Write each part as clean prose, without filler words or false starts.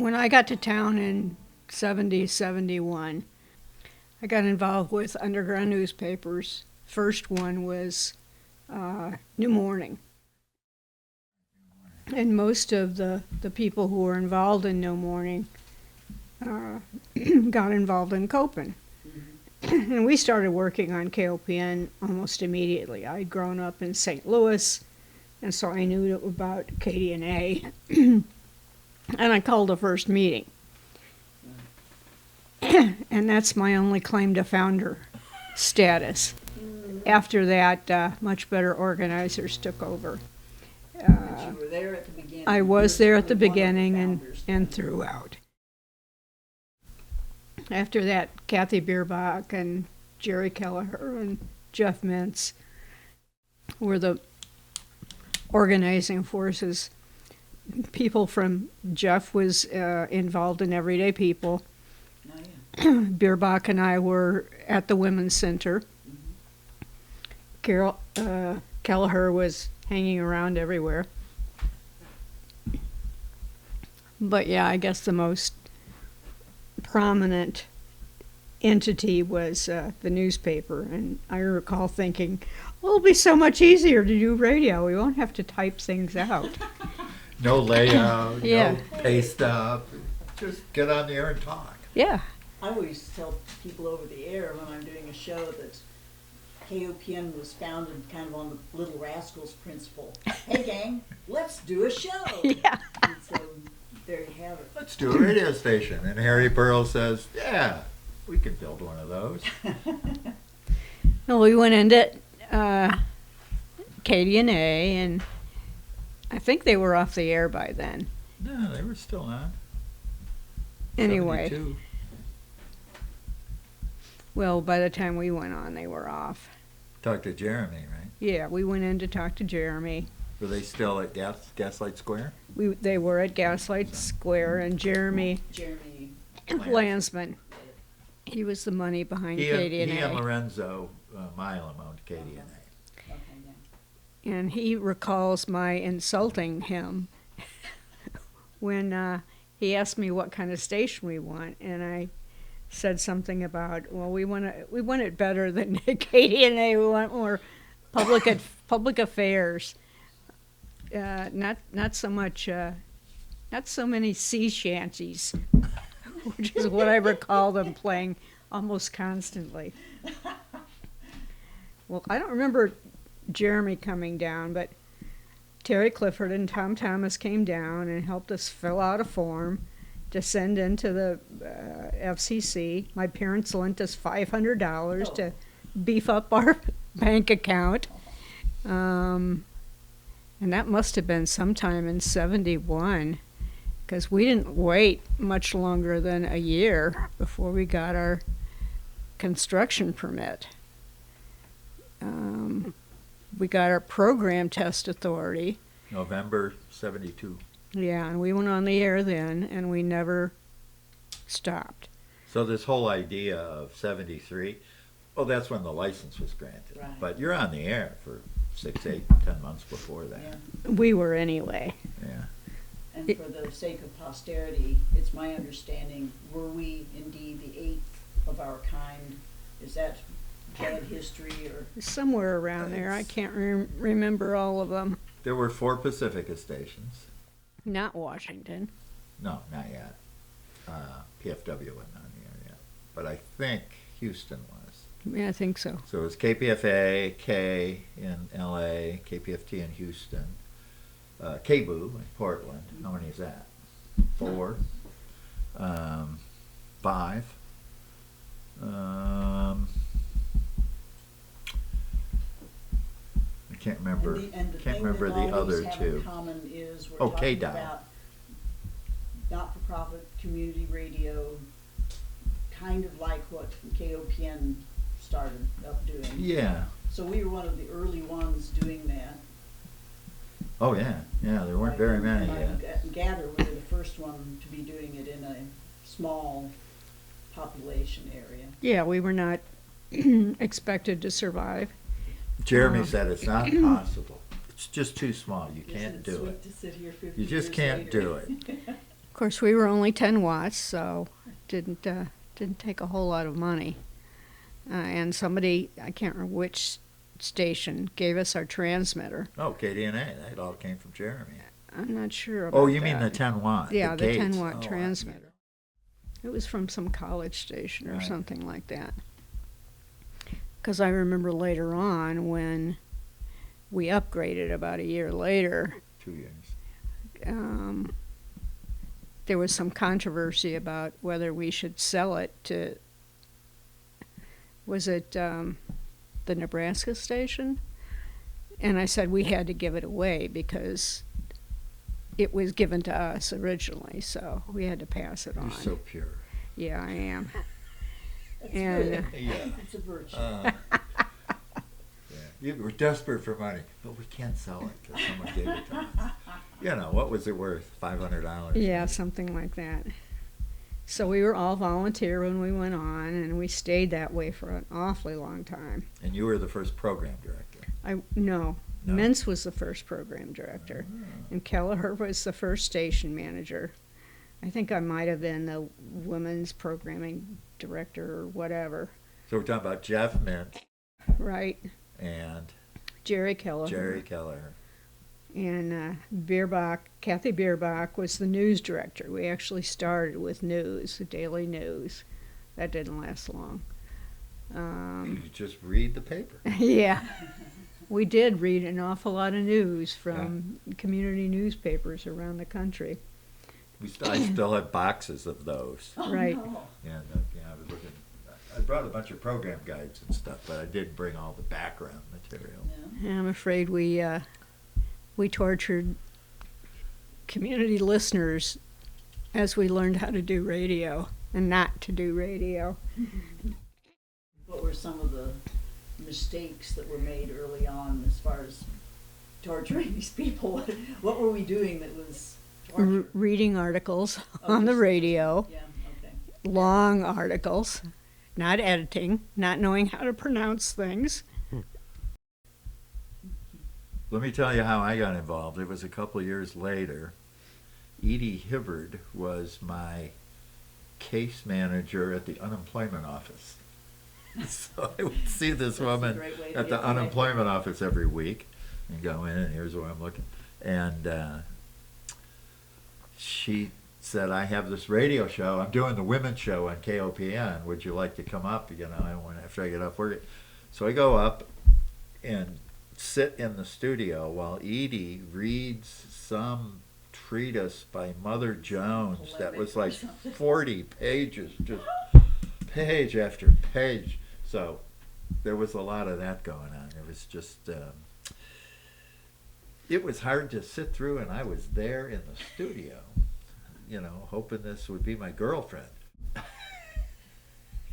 When I got to town in 71, I got involved with underground newspapers. First one was New Morning. And most of the people who were involved in New Morning got involved in KOPN. And we started working on KOPN almost immediately. I'd grown up in St. Louis, and so I knew about KDNA. And I called the first meeting. And that's my only claim to founder status. After that, much better organizers took over. But you were there at the beginning. I was there at the beginning and throughout. After that, Kathy Bierbach and Jerry Kelleher and Jeff Mintz were the organizing forces. People from Jeff was involved in Everyday People. Oh, yeah. Bierbach and I were at the Women's Center. Kelleher was hanging around everywhere. But yeah, I guess the most prominent entity was the newspaper. And I recall thinking, well, it'll be so much easier to do radio. We won't have to type things out. No layout, Yeah. no paste up. Just get on the air and talk. Yeah. I always tell people over the air when I'm doing a show that KOPN was founded kind of on the Little Rascals principle. Hey gang, let's do a show. Yeah. And so there you have it. Let's do a radio station. And Harry Burrell says, yeah, we could build one of those. Well, we went into KDNA, and I think they were off the air by then. No, they were still on. Anyway, 72. well, by the time we went on, they were off. Talk to Jeremy, right? Yeah, we went in to talk to Jeremy. Were they still at Gaslight Square? They were at Gaslight Square, and Jeremy Jeremy. Landsman, he was the money behind He KDNA. and Lorenzo Milam owned KDNA. Okay, yeah. And he recalls my insulting him when he asked me what kind of station we want, and I said something about, well, we want it better than KDNA. We want more public affairs. Not so much, not so many sea shanties, which is what I recall them playing almost constantly. Well, I don't remember Jeremy coming down, but Terry Clifford and Tom Thomas came down and helped us fill out a form to send into the FCC. My parents lent us $500 to beef up our bank account. And that must have been sometime in 71, because we didn't wait much longer than a year before we got our construction permit. We got our program test authority. November 72. Yeah, and we went on the air then, and we never stopped. So this whole idea of 73, well, that's when the license was granted. Right. But you're on the air for 6, 8, 10 months before that. Yeah. We were anyway. Yeah. And for the sake of posterity, it's my understanding, were we indeed the 8th of our kind? Is that bad history or? Somewhere around there. I can't remember all of them. There were 4 Pacifica stations. Not Washington. No, not yet. PFW wasn't on the air yet. But I think Houston was. Yeah, I think so. So it was KPFA, K in LA, KPFT in Houston, KBOO in Portland. How many is that? 4. 5. I can't remember. Can't remember the other 2. In common is we're Oh, talking KDOW. about not-for-profit community radio, kind of like what KOPN started up doing. Yeah. So we were one of the early ones doing that. Oh yeah. Yeah. There weren't very many And yet. I gather we were the first one to be doing it in a small population area. Yeah, we were not expected to survive. Jeremy said it's not possible. It's just too small. You can't Isn't it do sweet it. to sit here 50 You just years can't later? do it. Of course, we were only 10 watts, so it didn't take a whole lot of money. And somebody, I can't remember which station, gave us our transmitter. Oh, KDNA. That all came from Jeremy. I'm not sure about Oh, you mean the that. 10 watt? Yeah, the 10 Gates. watt Oh, transmitter. It was from some college station or Right. something like that. Because I remember later on when we upgraded about a year later, 2 years. There was some controversy about whether we should sell it to, was it the Nebraska station? And I said we had to give it away because it was given to us originally, so we had to pass it on. You're so pure. Yeah, I am. That's And good. Yeah. It's a virtue. Yeah. You were desperate for money, but we can't sell it because someone gave it to us. You know, what was it worth? $500? yeah, something like that. So we were all volunteer when we went on, and we stayed that way for an awfully long time. And you were the first program director. No, No? Mintz was the first program director, Oh. and Kelleher was the first station manager. I think I might have been the women's programming director or whatever, So we're talking about Jeff Mint right? and Jerry Kelleher. Jerry Keller. And Kathy Bierbach was the news director. We actually started with news, the daily news. That didn't last long. You just read the paper. Yeah, we did read an awful lot of news from community newspapers around the country. I still have boxes of those. Oh, Right. no. And I was looking. I brought a bunch of program guides and stuff, but I didn't bring all the background material. Yeah. And I'm afraid we tortured community listeners as we learned how to do radio and not to do radio. What were some of the mistakes that were made early on as far as torturing these people? What were we doing that was torture? Reading articles Oh, on the just- radio, Yeah, okay. long articles, not editing, not knowing how to pronounce things. Let me tell you how I got involved. It was a couple of years later. Edie Hibbard was my case manager at the unemployment office. So I would see this That's a woman great way to at the get connected. unemployment office every week and go in, and here's where I'm looking. And she said, I have this radio show. I'm doing the women's show on KOPN. Would you like to come up? You know, after I get off work. So I go up and sit in the studio while Edie reads some treatise by Mother Jones that was like 40 pages, just page after page. So there was a lot of that going on. It was just, it was hard to sit through, and I was there in the studio, you know, hoping this would be my girlfriend.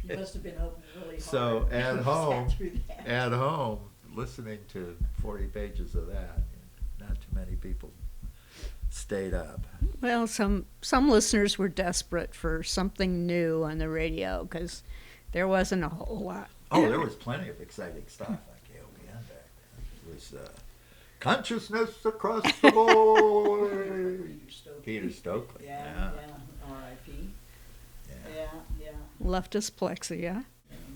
You must have been hoping really hard. So at You home, sat through that. at home, listening to 40 pages of that, not too many people stayed up. Well, some listeners were desperate for something new on the radio because there wasn't a whole lot. Oh, there was plenty of exciting stuff on KOPN back then. It was consciousness across the board. Peter Stokely. Yeah, R.I.P. Yeah. Yeah. Leftist plexia.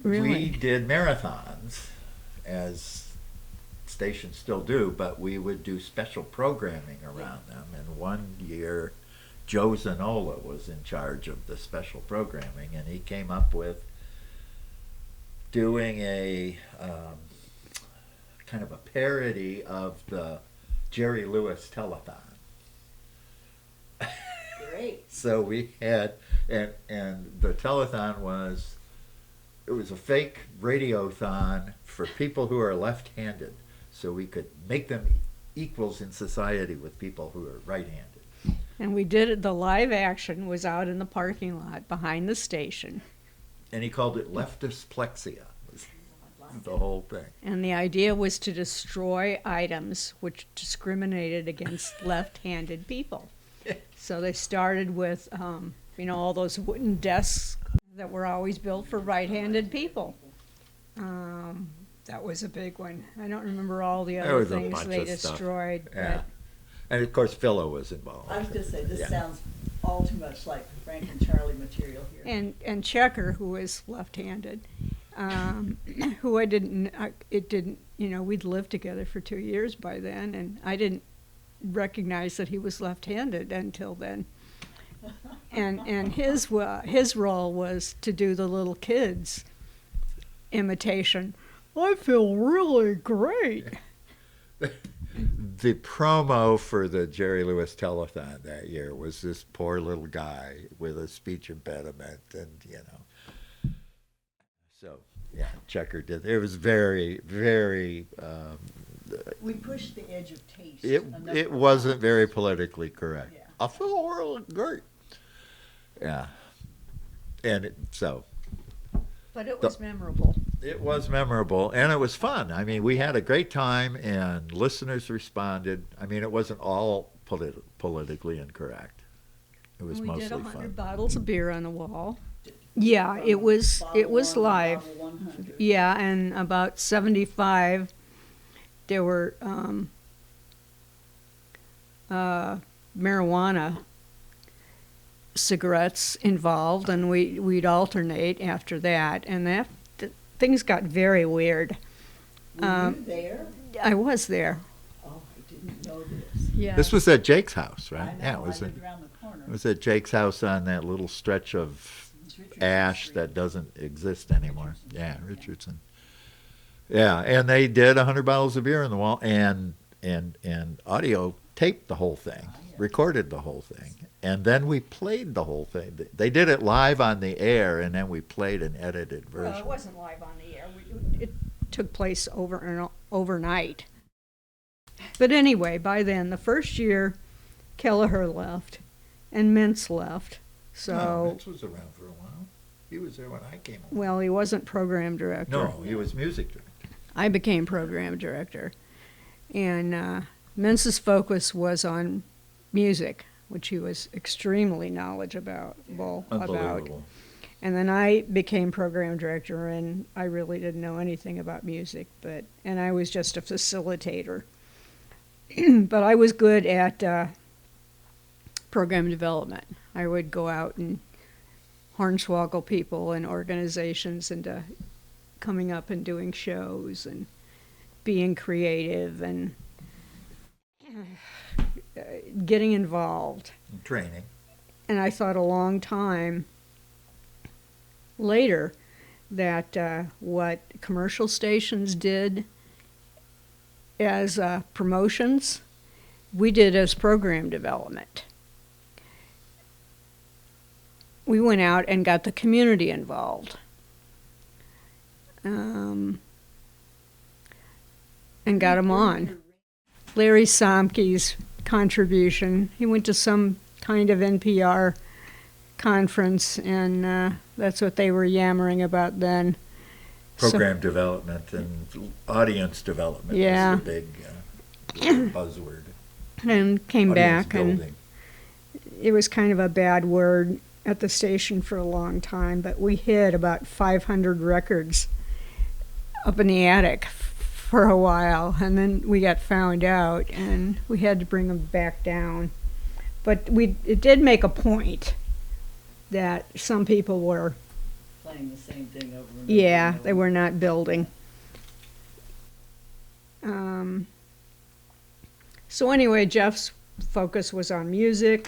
We Really? did marathons, as stations still do, but we would do special programming around them. And one year, Joe Zanola was in charge of the special programming, and he came up with doing a kind of a parody of the Jerry Lewis telethon. Great. So we had, and the telethon was, it was a fake radiothon for people who are left-handed, so we could make them equals in society with people who are right-handed. And we did it, the live action was out in the parking lot behind the station. And he called it leftist plexia, was the whole thing. And the idea was to destroy items which discriminated against left-handed people. So they started with, all those wooden desks that were always built for right-handed people. That was a big one. I don't remember all the There other was a things bunch they of stuff. destroyed. Yeah. And of course, Philo was involved. I was going to say, this Yeah. sounds all too much like Frank and Charlie material here. And Checker, who was left-handed, who I didn't, it didn't, you know, we'd lived together for 2 years by then, and I didn't recognize that he was left-handed until then. And his role was to do the little kids imitation. I feel really great. The promo for the Jerry Lewis telethon that year was this poor little guy with a speech impediment, and you know, so yeah, Checker did. It was very, very. We pushed the edge of taste. It wasn't very politically correct. Yeah. I feel really great. Yeah, and so. But it was memorable. It was memorable, and it was fun. I mean, we had a great time, and listeners responded. I mean, it wasn't all politically incorrect. It was We mostly did 100 fun. bottles of beer on the wall. Yeah, it was live. Bottle 100. Yeah, and about 75, there were marijuana cigarettes involved, and we'd alternate after that, and things got very weird. Were you there? I was there. Oh, I didn't know this. Yeah. This was at Jake's house, I right? know, Yeah, it was. I lived around the corner. It was at Jake's house on that little stretch of It's Richardson ash Street. that doesn't exist anymore. Yeah, Richardson. Yeah, and they did 100 bottles of beer on the wall, and audio taped the whole thing, recorded the whole thing, and then we played the whole thing. They did it live on the air, and then we played an edited version. Well, it wasn't live on the air. It took place overnight. But anyway, by then, the first year, Kelleher left, and Mintz left. So, Vince was around for a while. He was there when I came along. well, he wasn't program director. No, he was music director. I became program director. And Mintz's focus was on music, which he was extremely knowledgeable about. Unbelievable. And then I became program director, and I really didn't know anything about music, and I was just a facilitator. But I was good at program development. I would go out and hornswoggle people and organizations into coming up and doing shows and being creative and getting involved. Training. And I thought a long time later that what commercial stations did as promotions, we did as program development. We went out and got the community involved. And got them on. Larry Somke's contribution, he went to some kind of NPR conference, and that's what they were yammering about then. Program development and audience development Yeah. was the big buzzword. And came Audience back, and building. it was kind of a bad word at the station for a long time, but we hid about 500 records up in the attic for a while, and then we got found out, and we had to bring them back down. But it did make a point that some people were, Playing the same thing over and over. yeah, and they over. were not building. So anyway, Jeff's focus was on music,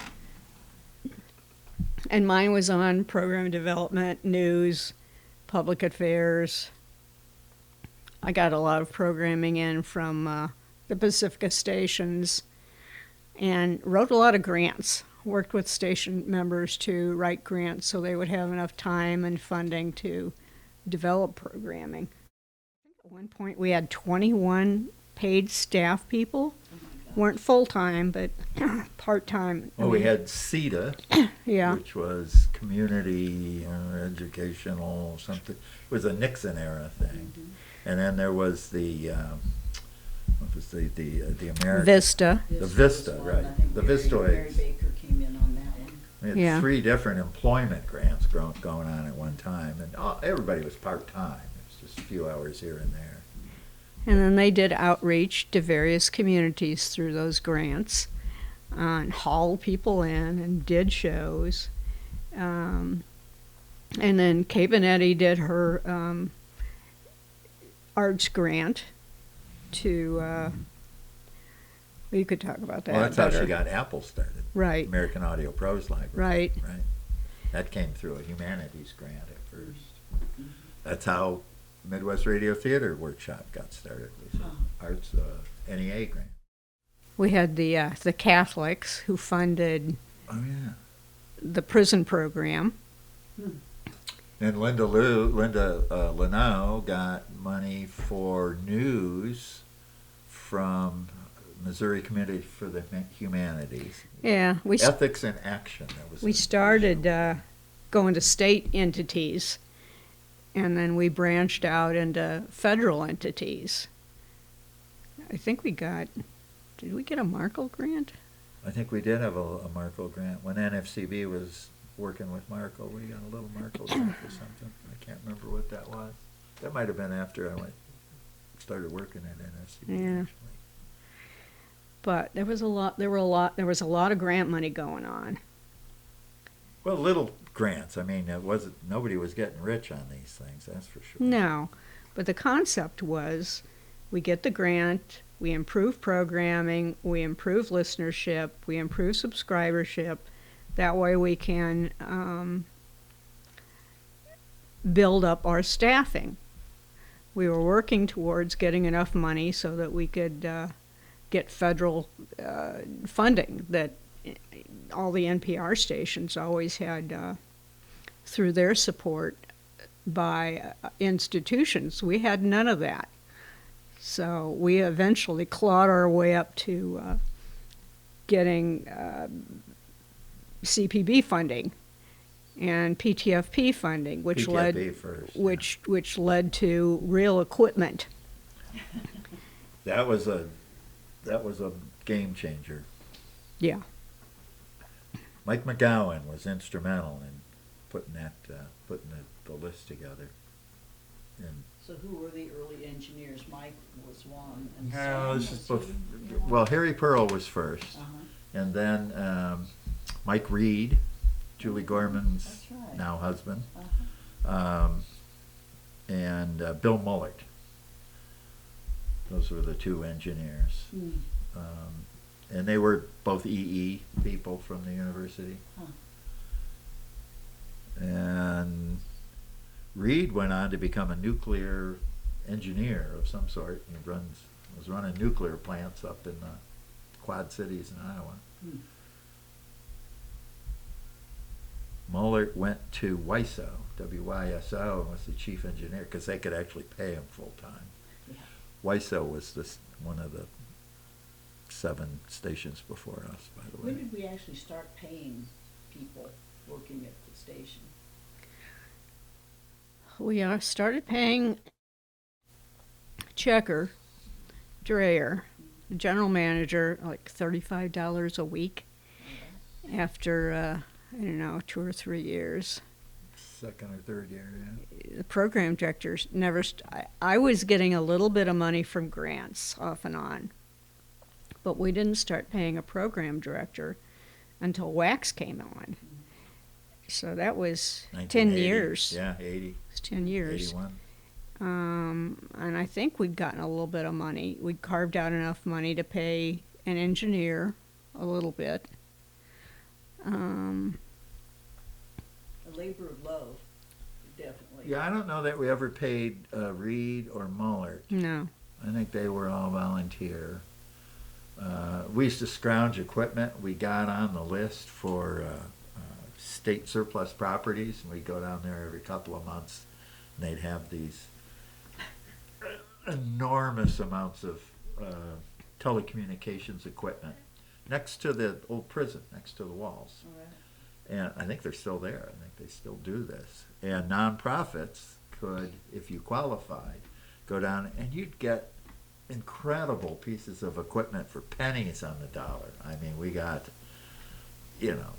and mine was on program development, news, public affairs. I got a lot of programming in from the Pacifica stations and wrote a lot of grants. Worked with station members to write grants so they would have enough time and funding to develop programming. I think at one point we had 21 paid staff people. Weren't full-time, but part-time. Well, we had CETA, Yeah. which was community educational something. It was a Nixon era thing. And then there was the what was the American Vista. The This Vista, was one, right. I think The Mary Vistoids. Baker came in on that one. We had Yeah. 3 different employment grants going on at one time, and everybody was part-time. It was just a few hours here and there. And then they did outreach to various communities through those grants. and hauled people in and did shows. And then KOPN did her arts grant to, you could talk about that. Well, that's how better. she got Apple started. Right. American Audio Pros Library. Right. Right. That came through a humanities grant at first. That's how Midwest Radio Theater Workshop got started. With arts NEA grant. We had the Catholics who funded Oh yeah. the prison program. And Linda Lanau got money for news from Missouri Committee for the Humanities. Yeah, Ethics in Action. That was we started going to state entities, and then we branched out into federal entities. I think did we get a Markle grant? I think we did have a Markle grant. When NFCB was working with Markle, we got a little Markle grant or something. I can't remember what that was. That might have been after I started working at NFCB. Yeah. Actually. But there was a lot of grant money going on. Well, little grants. I mean, nobody was getting rich on these things. That's for sure. No, but the concept was, we get the grant, we improve programming, we improve listenership, we improve subscribership. That way we can build up our staffing. We were working towards getting enough money so that we could get federal funding that all the NPR stations always had through their support by institutions. We had none of that. So we eventually clawed our way up to getting CPB funding and PTFP funding, which led to real equipment. That was a game changer. Yeah. Mike McGowan was instrumental in putting the list together. And So who were the early engineers? Mike was one, and no, Sam this is was both. he, you know? Well, Harry Pearl was first, and then Mike Reed, Julie Gorman's That's right. now husband, Uh-huh. and Bill Mullert. Those were the two engineers. Hmm. And they were both EE people from the university. Huh. And Reed went on to become a nuclear engineer of some sort. He was running nuclear plants up in the Quad Cities in Iowa. Hmm. Mullert went to WYSO, WYSO, and was the chief engineer because they could actually pay him full time. Yeah. WYSO was one of the 7 stations before us, by the way. When did we actually start paying people working at the station? We started paying Checker, Dreyer, the general manager, like $35 a week after, 2 or 3 years. Second or third year, yeah. The program directors never, I was getting a little bit of money from grants off and on, but we didn't start paying a program director until Wax came on. So that was 10 years. Yeah, 80. It's 10 years. 81. And I think we'd gotten a little bit of money. We'd carved out enough money to pay an engineer a little bit. A labor of love, definitely. Yeah, I don't know that we ever paid Reed or Mullert. No. I think they were all volunteer. We used to scrounge equipment. We got on the list for state surplus properties, and we'd go down there every couple of months, and they'd have these enormous amounts of telecommunications equipment next to the old prison, next to the walls. All right. And I think they're still there. I think they still do this. And nonprofits could, if you qualified, go down and you'd get incredible pieces of equipment for pennies on the dollar. I mean, we got,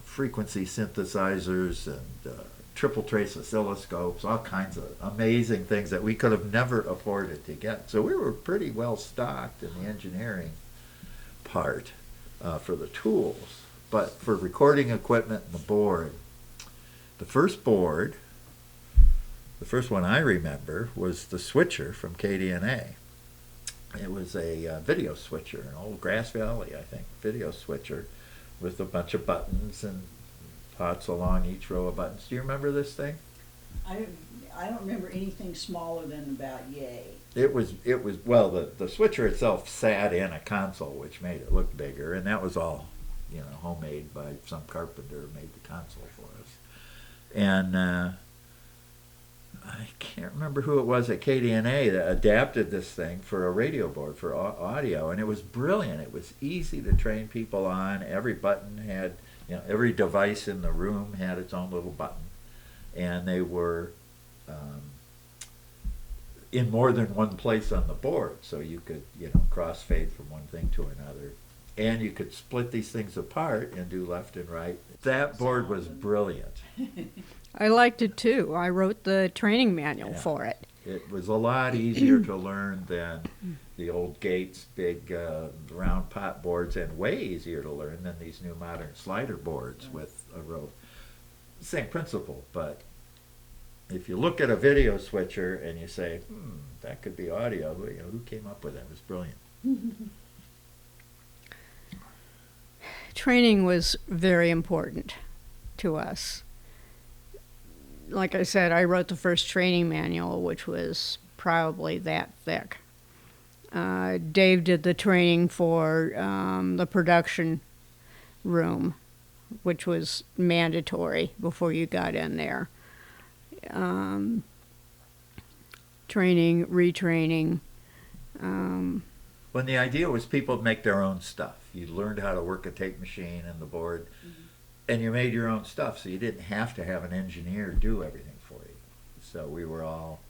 frequency synthesizers and triple trace oscilloscopes, all kinds of amazing things that we could have never afforded to get. So we were pretty well stocked in the engineering part. for the tools. But for recording equipment and the board, the first board, the first one I remember, was the switcher from KDNA. It was a video switcher, an old Grass Valley, I think, video switcher with a bunch of buttons and pots along each row of buttons. Do you remember this thing? I don't remember anything smaller than about yay. It was well, the switcher itself sat in a console, which made it look bigger, and that was all, homemade by some carpenter who made the console for us. And I can't remember who it was at KDNA that adapted this thing for a radio board for audio, and it was brilliant. It was easy to train people on. Every button had, every device in the room had its own little button, and they were in more than one place on the board, so you could, crossfade from one thing to another, and you could split these things apart and do left and right. That board was brilliant. I liked it too. I wrote the training manual for it. It was a lot easier to learn than the old Gates big round pot boards, and way easier to learn than these new modern slider boards with a row. Same principle, but if you look at a video switcher and you say, that could be audio, who came up with that? It was brilliant. Training was very important to us. Like I said, I wrote the first training manual, which was probably that thick. Dave did the training for the production room, which was mandatory before you got in there. Training, retraining. When the idea was people would make their own stuff. You learned how to work a tape machine and the board, and you made your own stuff, so you didn't have to have an engineer do everything for you. So we were all,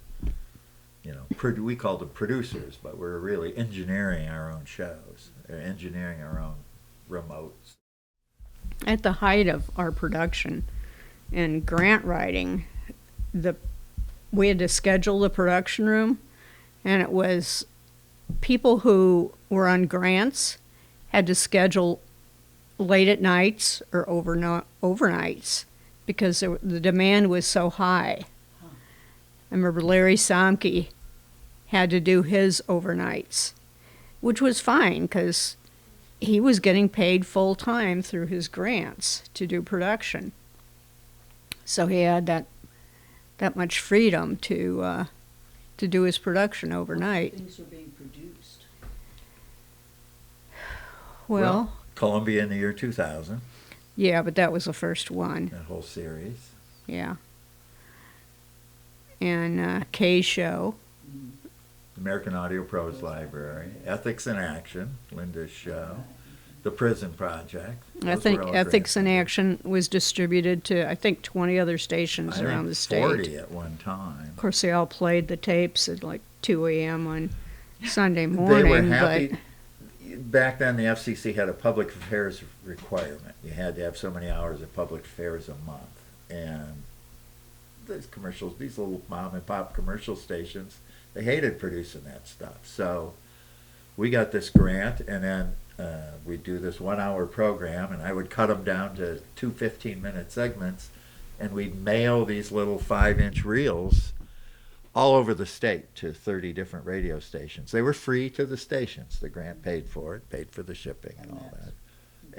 we called them producers, but we were really engineering our own shows, or engineering our own remotes. At the height of our production and grant writing, we had to schedule the production room, and it was people who were on grants had to schedule late at nights or overnights because the demand was so high. I remember Larry Somke had to do his overnights, which was fine because he was getting paid full time through his grants to do production. So he had that much freedom to do his production overnight. Things were being produced. Well, Columbia in the year 2000. Yeah, but that was the first one. That whole series. Yeah. And Kay's show. American Audio Pros Library. Ethics in Action, Linda's show. The Prison Project. I think Ethics in Action was distributed to, 20 other stations around the state. 40 at one time. Of course, they all played the tapes at like 2 a.m. on Sunday morning. They were happy. Back then, the FCC had a public affairs requirement. You had to have so many hours of public affairs a month. And these commercials, these little mom and pop commercial stations, they hated producing that stuff. So we got this grant, and then we'd do this 1 hour program, and I would cut them down to 2 15-minute segments, and we'd mail these little 5-inch reels all over the state to 30 different radio stations. They were free to the stations. The grant paid for it, paid for the shipping and all that.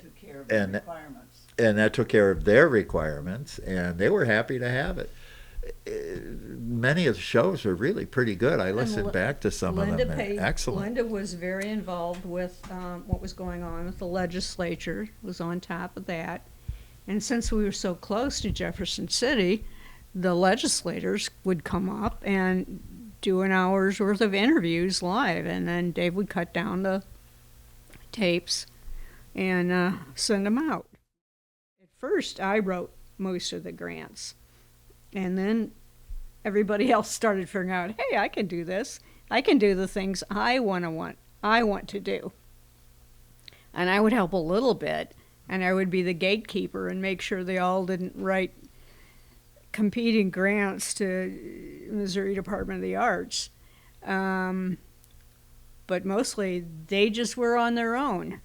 Took care of the requirements. And that took care of their requirements, and they were happy to have it. Many of the shows were really pretty good. I listened back to some of them. Excellent. Linda was very involved with what was going on with the legislature, was on top of that. And since we were so close to Jefferson City, the legislators would come up and do an hour's worth of interviews live, and then Dave would cut down the tapes and send them out. At first, I wrote most of the grants, and then everybody else started figuring out, hey, I can do this. I can do the things I want to do. And I would help a little bit, and I would be the gatekeeper and make sure they all didn't write competing grants to Missouri Department of the Arts. But mostly, they just were on their own.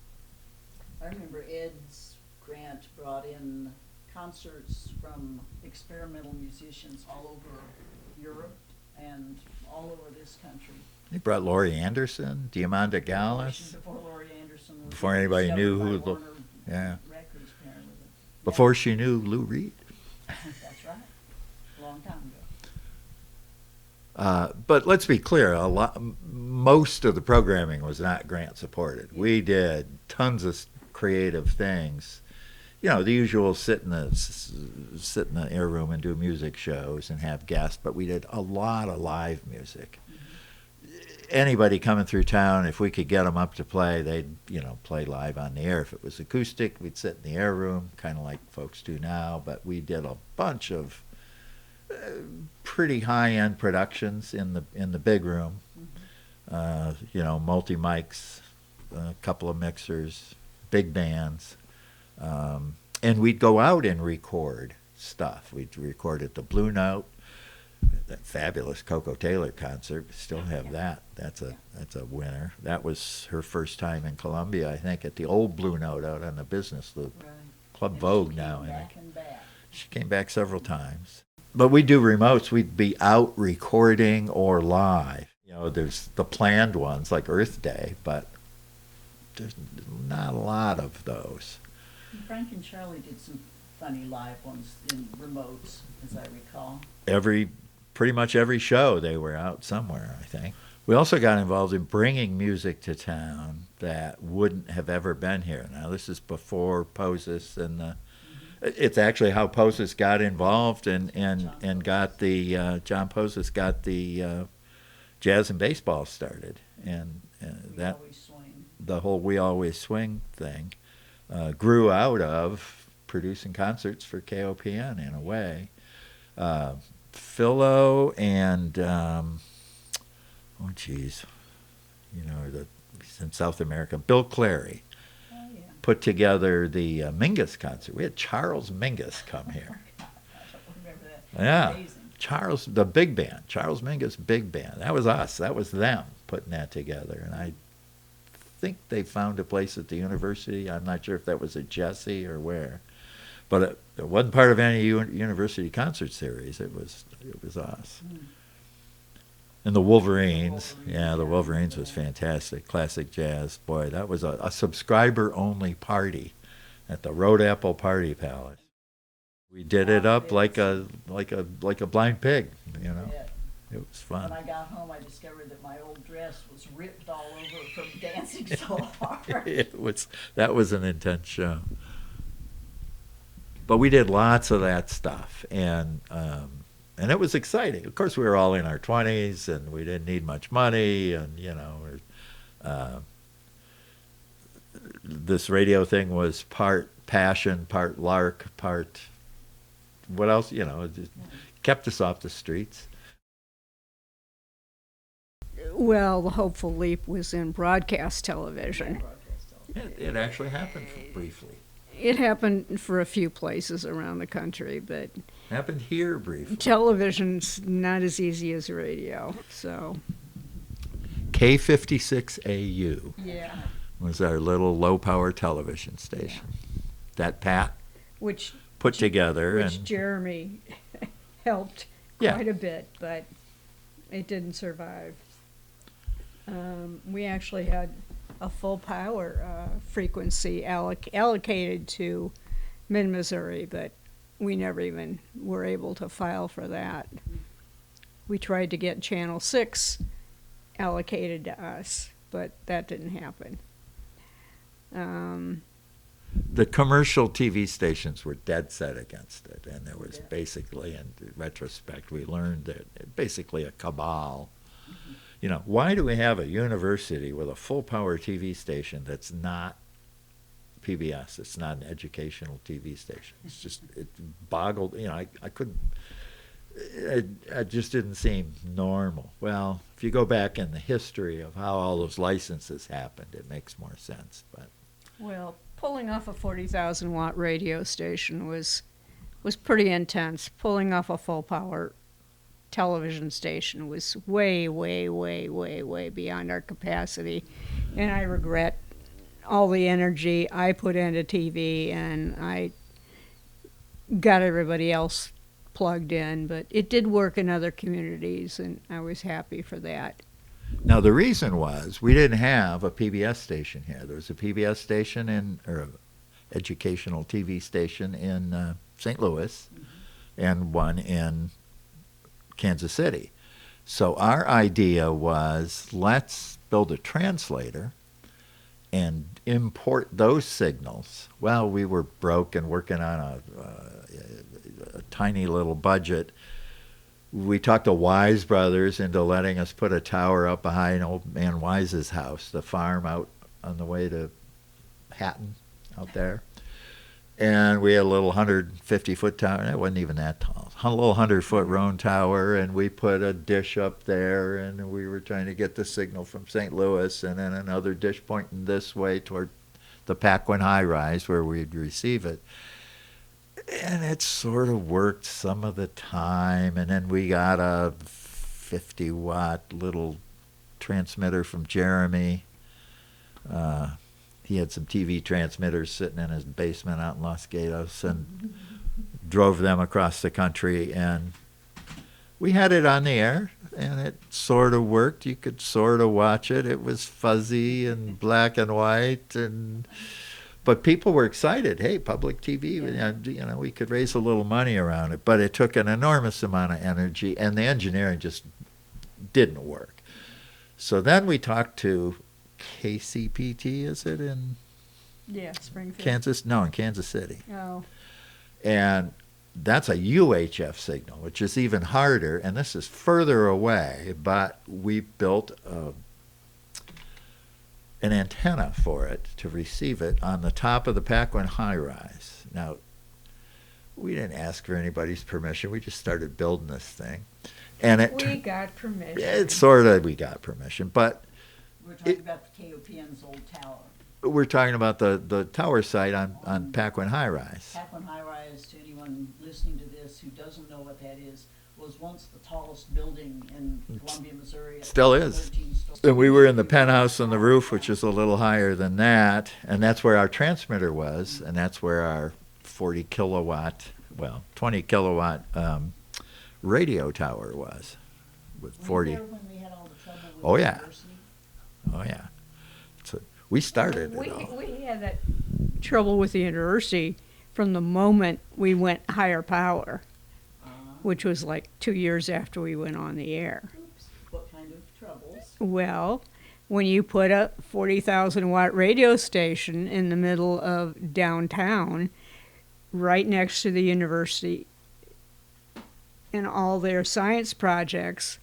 I remember Ed's grant brought in concerts from experimental musicians all over Europe and all over this country. They brought Laurie Anderson, Diamanda Gallis, Before Laurie Anderson was before anybody knew discovered who by the, Warner yeah, Records, apparently. before she knew Lou Reed. That's right. A long time ago. But let's be clear, most of the programming was not grant supported. Yeah. We did tons of creative things. You know, the usual sit in the air room and do music shows and have guests, but we did a lot of live music. Anybody coming through town, if we could get them up to play, they'd, play live on the air. If it was acoustic, we'd sit in the air room, kind of like folks do now, but we did a bunch of pretty high-end productions in the big room. Multi mics, a couple of mixers, big bands, and we'd go out and record stuff. We'd record at the Blue Note, that fabulous Coco Taylor concert. We still have that. That's a winner. That was her first time in Columbia, I think, at the old Blue Note out on the business loop. Right. Club And Vogue she now, came I back think. and back. She came back several times. But we'd do remotes. We'd be out recording or live. There's the planned ones like Earth Day, but there's not a lot of those. Frank and Charlie did some funny live ones in remotes, as I recall. Pretty much every show they were out somewhere, I think. We also got involved in bringing music to town that wouldn't have ever been here. Now, this is before Poses and it's actually how Poses got involved and got the John Poses got the jazz and baseball started, and that the whole We Always Swing thing grew out of producing concerts for KOPN in a way. Philo and he's in South America. Bill Clary put together the Mingus concert. We had Charles Mingus come here. I don't remember that. Yeah, Amazing. Charles, the big band, Charles Mingus Big Band. That was us. That was them putting that together. And I think they found a place at the university. I'm not sure if that was at Jesse or where, but it wasn't part of any university concert series. It was us. And the Wolverines, the Wolverines was fantastic. Classic jazz, boy, that was a subscriber-only party at the Road Apple Party Palace. We did it up like a blind pig, It was fun. When I got home, I discovered that my old dress was ripped all over from dancing so hard. That was an intense show. But we did lots of that stuff, and it was exciting. Of course, we were all in our 20s, and we didn't need much money, and this radio thing was part passion, part lark, part what else? It just kept us off the streets. Well, the hopeful leap was in broadcast television. It actually happened briefly. It happened for a few places around the country, but Happened here briefly. television's not as easy as radio, so. K56AU Yeah. was our little low-power television station that Pat Which put together. which And Jeremy helped Yeah. quite a bit, but it didn't survive. We actually had a full power frequency allocated to mid-Missouri, but we never even were able to file for that. We tried to get Channel 6 allocated to us, but that didn't happen. the commercial TV stations were dead set against it, and there was basically, in retrospect, we learned that basically a cabal. You know, why do we have a university with a full-power TV station that's not PBS? It's not an educational TV station. It's just, it boggled, you know, I couldn't, it just didn't seem normal. Well, if you go back in the history of how all those licenses happened, it makes more sense. But Well, pulling off a 40,000 watt radio station was pretty intense. Pulling off a full power television station was way, way, way, way, way beyond our capacity, and I regret all the energy I put into TV, and I got everybody else plugged in. But it did work in other communities, and I was happy for that. Now, the reason was we didn't have a PBS station here. There was a PBS station or an educational TV station in St. Louis and one in Kansas City. So our idea was, let's build a translator and import those signals. Well, we were broke and working on a tiny little budget. We talked to Wise Brothers into letting us put a tower up behind old man Wise's house, the farm out on the way to Hatton out there. And we had a little 150-foot tower. It wasn't even that tall. A little 100-foot round tower, and we put a dish up there, and we were trying to get the signal from St. Louis, and then another dish pointing this way toward the Paquin High Rise where we'd receive it. And it sort of worked some of the time, and then we got a 50-watt little transmitter from Jeremy. He had some TV transmitters sitting in his basement out in Los Gatos and drove them across the country, and we had it on the air, and it sort of worked. You could sort of watch it. It was fuzzy and black and white, but people were excited. Hey, public TV, you know, we could raise a little money around it, but it took an enormous amount of energy, and the engineering just didn't work. So then we talked to KCPT, is it in Springfield. Kansas? No, in Kansas City. Oh. And that's a UHF signal, which is even harder, and this is further away, but we built an antenna for it to receive it on the top of the Paquin High Rise. Now, we didn't ask for anybody's permission. We just started building this thing. And we got permission. We got permission, but We're talking about the KOPN's old tower. we're talking about the tower site on Paquin High Rise. Paquin High Rise, to anyone listening to this who doesn't know what that is, was once the tallest building in Columbia, Missouri. Still is. And we were in the penthouse on the roof, which is a little higher than that, and that's where our transmitter was, and that's where our 20 kilowatt radio tower was with 40. When we had all the trouble with Oh, the yeah. university? Oh yeah. So we started it all. We had that trouble with the university from the moment we went higher power, which was like 2 years after we went on the air. Oops, what kind of troubles? Well, when you put a 40,000-watt radio station in the middle of downtown, right next to the university, and all their science projects,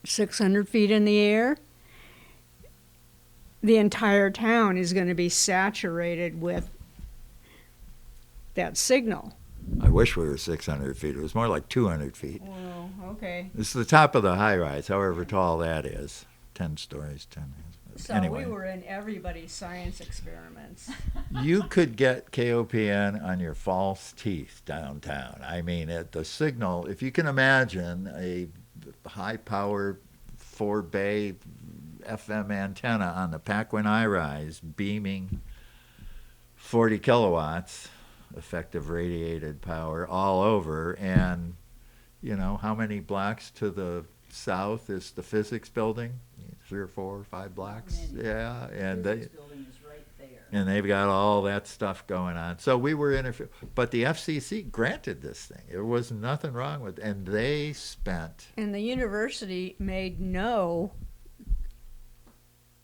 600 feet in the air? The entire town is going to be saturated with that signal. I wish we were 600 feet. It was more like 200 feet. Well, okay. This is the top of the high rise, however tall that is. 10 stories, 10. So Anyway, we were in everybody's science experiments. you could get KOPN on your false teeth downtown. I mean, the signal, if you can imagine a high-power 4-bay FM antenna on the Paquin High Rise beaming 40 kilowatts, effective radiated power, all over, and you know, how many blocks to the south is the physics building? 3 or 4 or 5 blocks. Yeah, and The physics building is right there. and they've got all that stuff going on. So we were interfering, but the FCC granted this thing. There was nothing wrong with it, and they spent. And the university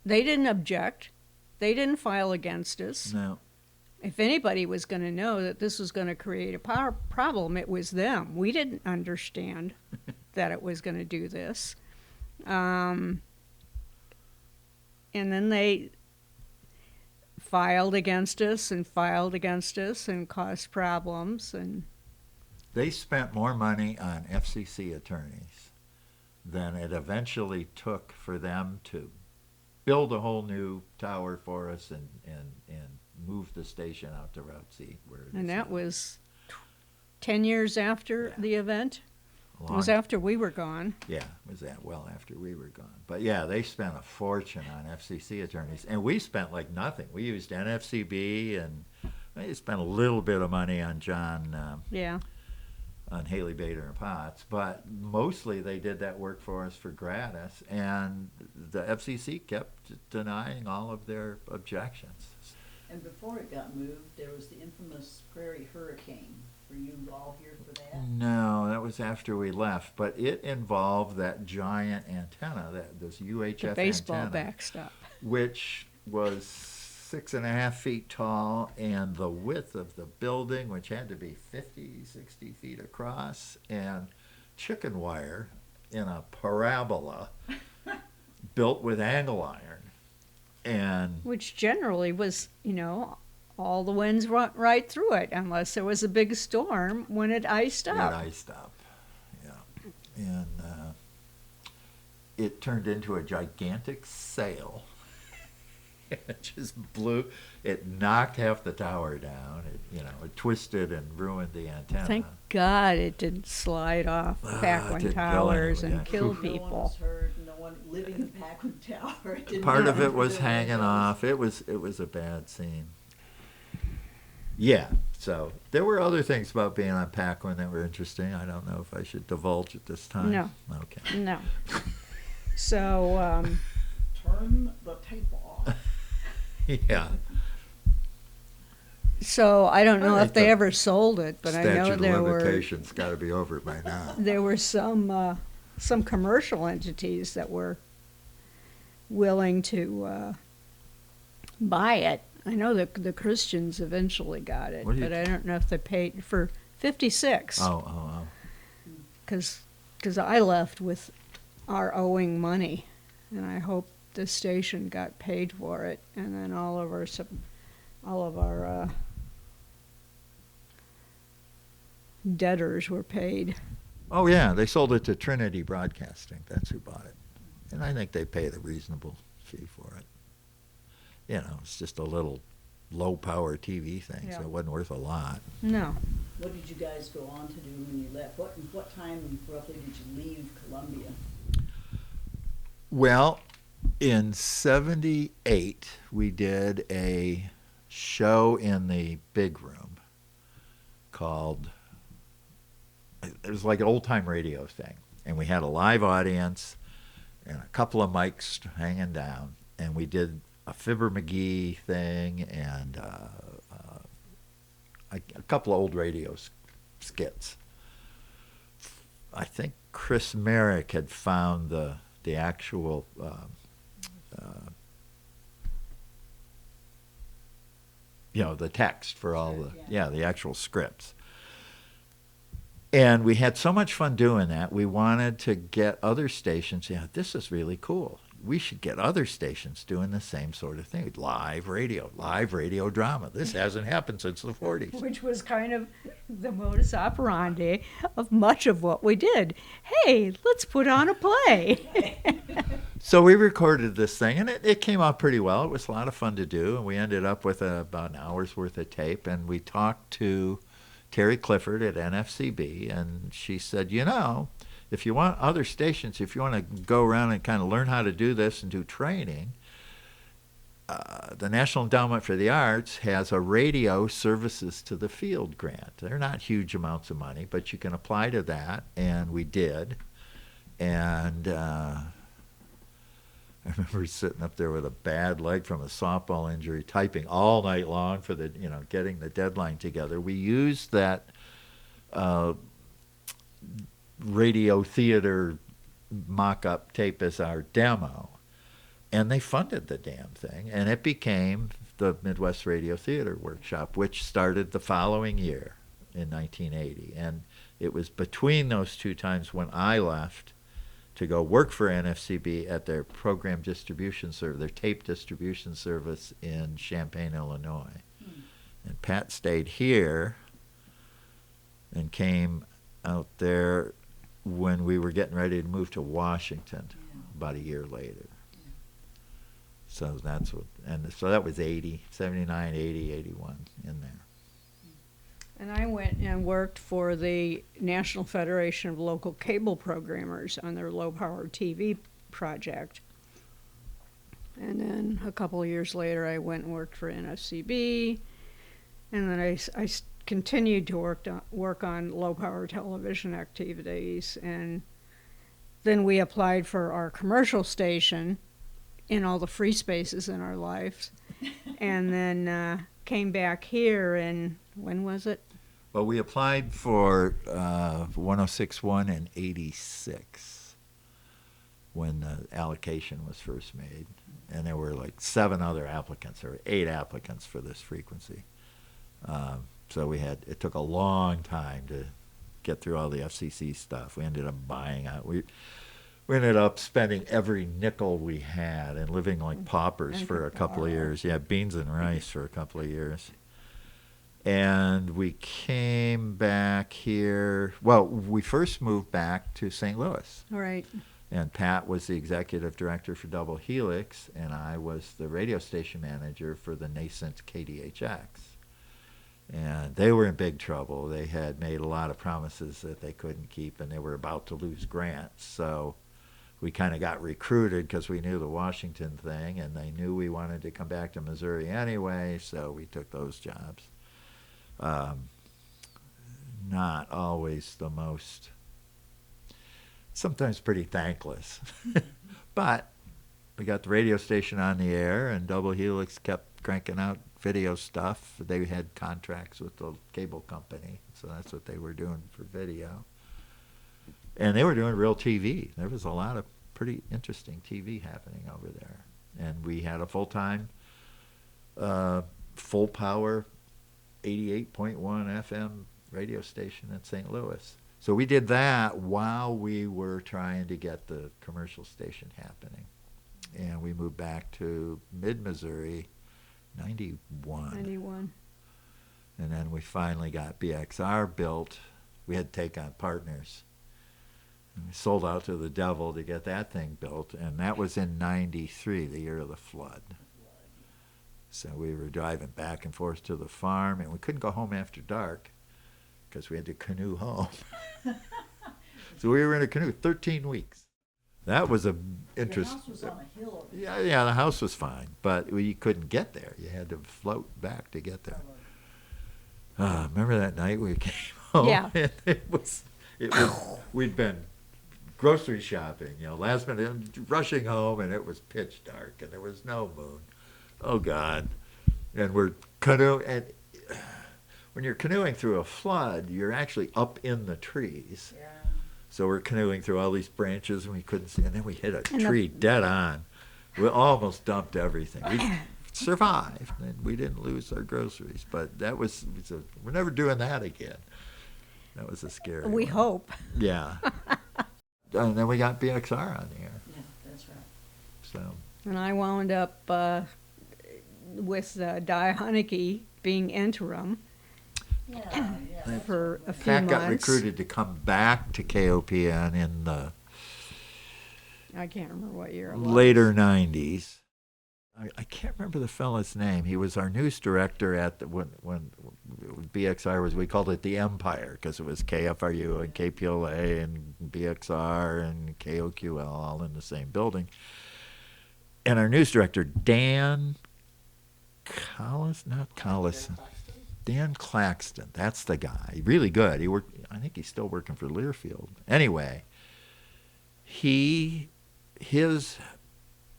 they didn't object. They didn't file against us. No. If anybody was going to know that this was going to create a power problem, it was them. We didn't understand that it was going to do this. And then they filed against us and caused problems. And They spent more money on FCC attorneys than it eventually took for them to build a whole new tower for us and move the station out to Route C. that was 10 years after the event. It was after we were gone. Yeah, it was that well after we were gone. But yeah, they spent a fortune on FCC attorneys, and we spent like nothing. We used NFCB, and they spent a little bit of money on John. Yeah. On Haley Bader and Potts, but mostly they did that work for us for gratis, and the FCC kept denying all of their objections. And before it got moved, there was the infamous Prairie Hurricane. Were you all here for that? No, that was after we left, but it involved that giant antenna, this UHF The baseball antenna, backstop. which was 6.5 feet tall, and the width of the building, which had to be 50, 60 feet across, and chicken wire in a parabola built with angle iron. And which generally was, all the winds went right through it, unless there was a big storm when it iced up. It iced up, yeah. And it turned into a gigantic sail. It just blew. It knocked half the tower down. It twisted and ruined the antenna. Thank God it didn't slide off Paquin Towers and kill No one people. was hurt. No one living in Paquin Tower. It didn't Part of matter it was for hanging those. off. It was a bad scene. Yeah. So there were other things about being on Paquin that were interesting. I don't know if I should divulge at this time. No. Okay. No. So, Turn the tape off. Yeah. so I don't know I if they think ever sold it, but I know Statute there of were limitations got to be over by now. there were some commercial entities that were willing to buy it. I know that the Christians eventually got it, What do you but I don't know if they paid for 56. Oh. Because I left with our owing money, and I hope the station got paid for it, and then all of our debtors were paid. Oh, yeah, they sold it to Trinity Broadcasting. That's who bought it. And I think they paid a reasonable fee for it. It's just a little low-power TV thing, Yeah. so it wasn't worth a lot. No. What did you guys go on to do when you left? What time roughly did you leave Columbia? Well, in '78, we did a show in the big room called, it was like an old-time radio thing. And we had a live audience and a couple of mics hanging down. And we did a Fibber McGee thing and a couple of old radio skits. I think Chris Merrick had found the actual the text for all the actual scripts. And we had so much fun doing that. We wanted to get other stations. This is really cool. We should get other stations doing the same sort of thing. Live radio drama. This hasn't happened since the 40s. Which was kind of the modus operandi of much of what we did. Hey, let's put on a play. So we recorded this thing, and it came out pretty well. It was a lot of fun to do, and we ended up with about an hour's worth of tape, and we talked to Terry Clifford at NFCB, and she said, if you want other stations, if you want to go around and kind of learn how to do this and do training, the National Endowment for the Arts has a radio services to the field grant. They're not huge amounts of money, but you can apply to that, and we did. And I remember sitting up there with a bad leg from a softball injury, typing all night long for getting the deadline together. We used that radio theater mock-up tape as our demo, and they funded the damn thing, and it became the Midwest Radio Theater Workshop, which started the following year in 1980. And it was between those two times when I left to go work for NFCB at their program distribution service, their tape distribution service in Champaign, Illinois. And Pat stayed here and came out there when we were getting ready to move to Washington about a year later. So that's what, and so that was 80, 79, 80, 81 in there. And I went and worked for the National Federation of Local Cable Programmers on their low-power TV project. And then a couple of years later, I went and worked for NFCB. And then I continued to work on low-power television activities. And then we applied for our commercial station in all the free spaces in our lives. And then came back here, and when was it? Well, we applied for 106.1 in '86 when the allocation was first made. And there were like 7 other applicants, or 8 applicants for this frequency. So it took a long time to get through all the FCC stuff. We ended up buying out. We ended up spending every nickel we had and living like paupers for a couple of years. Yeah, beans and rice for a couple of years. And we came back here. Well, we first moved back to St. Louis. All right. And Pat was the executive director for Double Helix, and I was the radio station manager for the nascent KDHX. And they were in big trouble. They had made a lot of promises that they couldn't keep, and they were about to lose grants. So we kind of got recruited because we knew the Washington thing, and they knew we wanted to come back to Missouri anyway, so we took those jobs. Not always the most, sometimes pretty thankless. But we got the radio station on the air, and Double Helix kept cranking out video stuff. They had contracts with the cable company, so that's what they were doing for video. And they were doing real TV. There was a lot of pretty interesting TV happening over there. And we had a full-time, full-power 88.1 FM radio station in St. Louis. So we did that while we were trying to get the commercial station happening. And we moved back to mid-Missouri, 91. 91. And then we finally got BXR built. We had to take on partners. And we sold out to the devil to get that thing built, and that was in 93, the year of the flood. So we were driving back and forth to the farm, and we couldn't go home after dark because we had to canoe home. So we were in a canoe 13 weeks. That was a interesting. The house was on a hill. Yeah, the house was fine, but you couldn't get there. You had to float back to get there. Remember that night we came home? Yeah. And it was, we'd been grocery shopping, last minute, rushing home, and it was pitch dark, and there was no moon. Oh, God. And we're canoeing, and when you're canoeing through a flood, you're actually up in the trees. Yeah. So we're canoeing through all these branches, and we couldn't see, and then we hit a tree dead on. We almost dumped everything. We survived, and we didn't lose our groceries, but that was, we're never doing that again. That was a scary We one. hope. Yeah. And then we got BXR on the air. Yeah, that's right. So And I wound up with Di Haneke being interim Yeah, yeah. for a few Pat months. got recruited to come back to KOPN in the I can't remember what year it was. later 90s. I can't remember the fellow's name. He was our news director at when BXR was, we called it the Empire because it was KFRU and KPLA and BXR and KOQL all in the same building. And our news director, Dan Dan Claxton, that's the guy. Really good. He worked. I think he's still working for Learfield. Anyway, his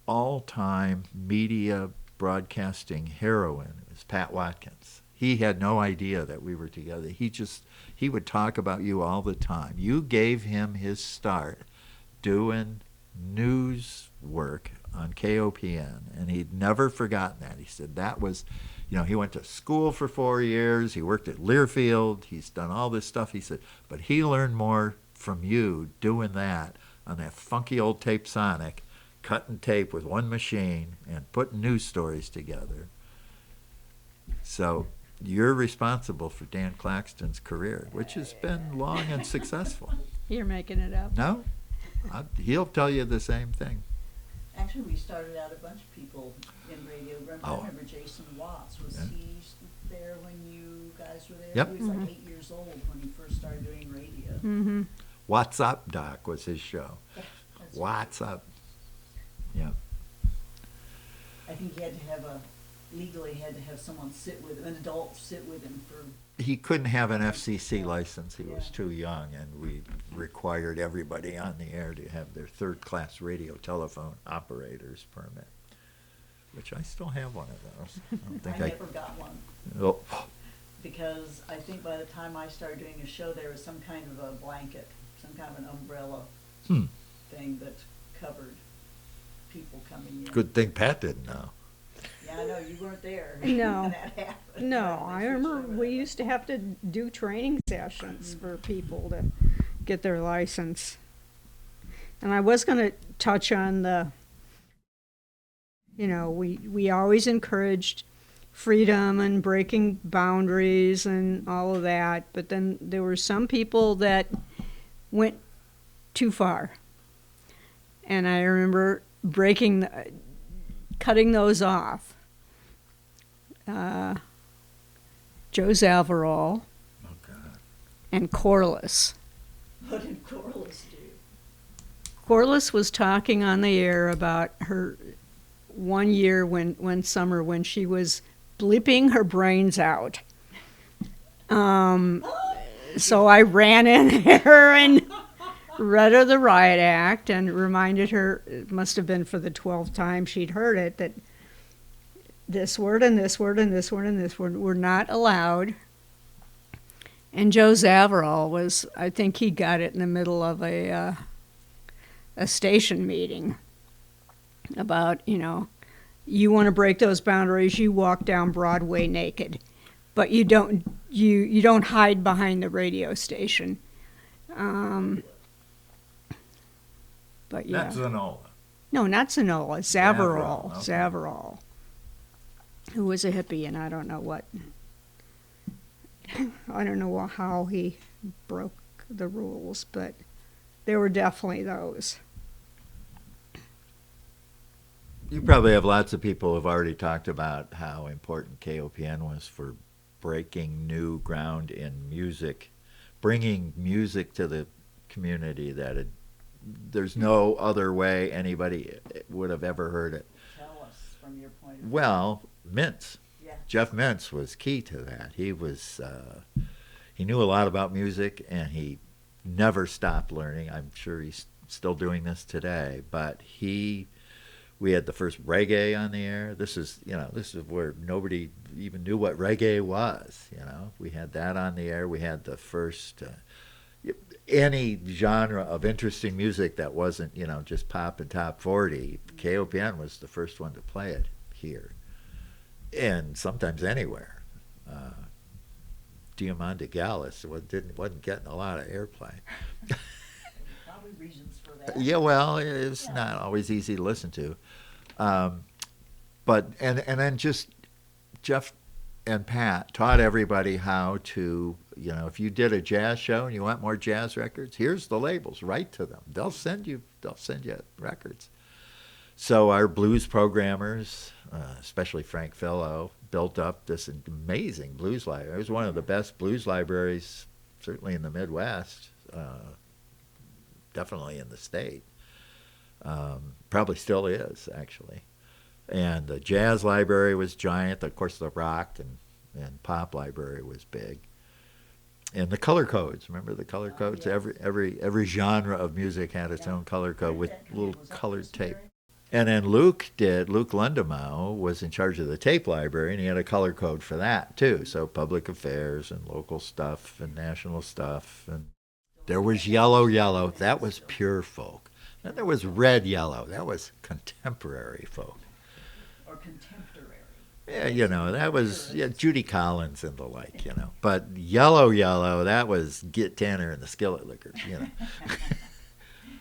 all-time media broadcasting heroine is Pat Watkins. He had no idea that we were together. He would talk about you all the time. You gave him his start doing news work on KOPN, and he'd never forgotten that. He said that was, he went to school for 4 years. He worked at Learfield. He's done all this stuff. He said, but he learned more from you doing that on that funky old tape sonic, cutting tape with one machine and putting news stories together. So you're responsible for Dan Claxton's career, which has been long and successful. You're making it up. No? He'll tell you the same thing. Actually, we started out a bunch of people in radio. I Oh. remember Jason Watts. Was Yeah. he there when you guys were there? Yep. He was like 8 years old when he first started doing radio. Mm-hmm. What's Up, Doc was his show. Yeah, that's What's Up? Yeah. I think he had to have legally had to have someone sit with him, an adult sit with him for. He couldn't have an FCC license. He was Yeah. too young, and we required everybody on the air to have their third-class radio telephone operator's permit, which I still have one of those. I don't think I never got one Oh, because I think by the time I started doing a show, there was some kind of a blanket, some kind of an umbrella thing that covered people coming in. good thing Pat didn't know. Yeah, I know you weren't there. No. when that happened. No, They I switched remember over we that. used to have to do training sessions for people to get their license. And I was going to touch on we always encouraged freedom and breaking boundaries and all of that, but then there were some people that went too far. And I remember cutting those off. Joe Zavarol Oh, God. and Corliss. What did Corliss do? Corliss was talking on the air about her one year one summer when she was bleeping her brains out. So I ran in there and read her the riot act and reminded her, it must have been for the 12th time she'd heard it, that this word and this word and this word and this word were not allowed. And Joe Zavarol I think he got it in the middle of a station meeting about, you want to break those boundaries, you walk down Broadway naked, but you don't hide behind the radio station. But yeah. That's Zanola. No, not Zanola. Zavarol. Okay. Zavarol. Who was a hippie, and I don't know how he broke the rules, but there were definitely those. You probably have lots of people who have already talked about how important KOPN was for breaking new ground in music, bringing music to the community that there's no other way anybody would have ever heard it. Tell us from your point of view. Well, Mintz. Yeah. Jeff Mintz was key to that. He knew a lot about music, and he never stopped learning. I'm sure he's still doing this today, but we had the first reggae on the air. This is where nobody even knew what reggae was. We had that on the air. We had the first any genre of interesting music that wasn't just pop and top 40. KOPN was the first one to play it here, and sometimes anywhere. Diamante Gallus wasn't getting a lot of airplay. Probably reasons for that. Yeah, well, it's not always easy to listen to. But then just Jeff and Pat taught everybody how to, if you did a jazz show and you want more jazz records, here's the labels, write to them. They'll send you records. So our blues programmers, especially Frank Fillo, built up this amazing blues library. It was one of the best blues libraries, certainly in the Midwest, definitely in the state. Probably still is, actually. And the jazz library was giant. Of course, the rock and pop library was big. And the color codes, remember the color codes? Yes. Every genre of music had its own color code with little Was that colored tape. Rosemary? And then Luke Lundemau was in charge of the tape library, and he had a color code for that, too. So public affairs and local stuff and national stuff. And there was Yellow. That was pure folk. Then there was Red Yellow. That was contemporary folk. Or contemporary. Yeah, that was Judy Collins and the like, But Yellow, that was Git Tanner and the Skillet Lickers,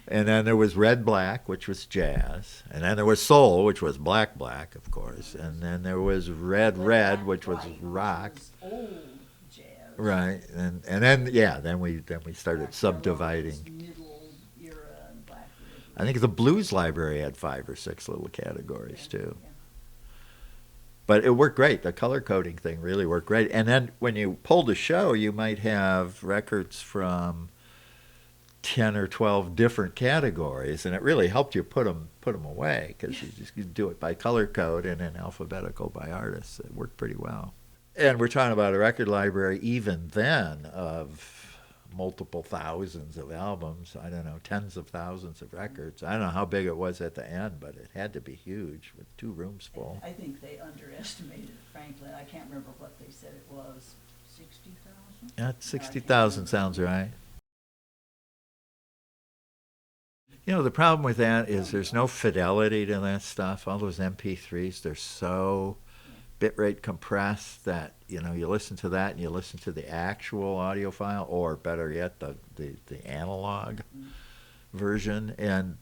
And then there was Red-Black, which was jazz. And then there was Soul, which was Black, of course. And then there was Red, which was rock. Which was old jazz. Right. And then we started Black subdividing. was middle era and Black I think the blues library had 5 or 6 little categories too. Yeah. But it worked great. The color coding thing really worked great. And then when you pulled a show, you might have records from 10 or 12 different categories, and it really helped you put them away, because you just could do it by color code and then alphabetical by artists. It worked pretty well. And we're talking about a record library even then of multiple thousands of albums. I don't know, tens of thousands of records. I don't know how big it was at the end, but it had to be huge with 2 rooms full. I think they underestimated it, frankly. I can't remember what they said it was. 60,000? Yeah, 60,000 sounds right. You know, the problem with that is there's no fidelity to that stuff. All those MP3s, they're so bitrate compressed that, you know, you listen to that and you listen to the actual audio file, or better yet, the analog version, and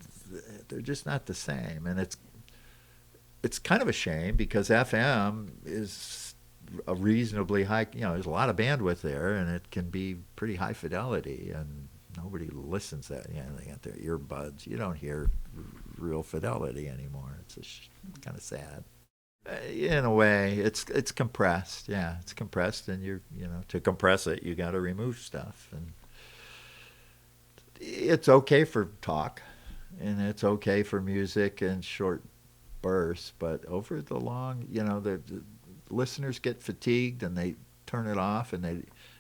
they're just not the same. And it's kind of a shame, because FM is a reasonably high, you know, there's a lot of bandwidth there, and it can be pretty high fidelity, and nobody listens to that. You know, they got their earbuds. You don't hear real fidelity anymore. It's kind of sad. In a way, it's compressed. Yeah, it's compressed, and you know, to compress it, you got to remove stuff, and it's okay for talk, and it's okay for music and short bursts, but over the long, you know, the listeners get fatigued and they turn it off, and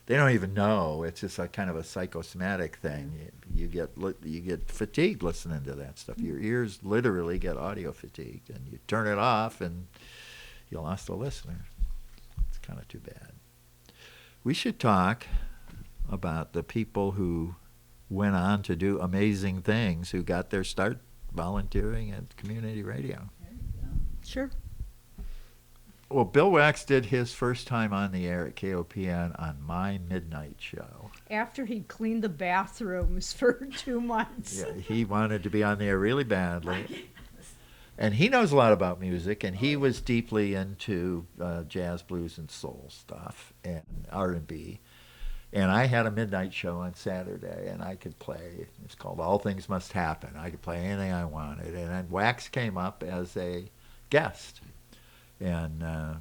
they don't even know. It's just a kind of a psychosomatic thing. You get fatigued listening to that stuff. Your ears literally get audio fatigued, and you turn it off, and you lost a listener. It's kind of too bad. We should talk about the people who went on to do amazing things, who got their start volunteering at community radio. There you go. Sure. Well, Bill Wax did his first time on the air at KOPN on My Midnight Show. After he cleaned the bathrooms for 2 months. Yeah, he wanted to be on the air really badly. And he knows a lot about music, and he was deeply into jazz, blues, and soul stuff, and R&B. And I had a midnight show on Saturday, and I could play. It's called All Things Must Happen. I could play anything I wanted. And then Wax came up as a guest. And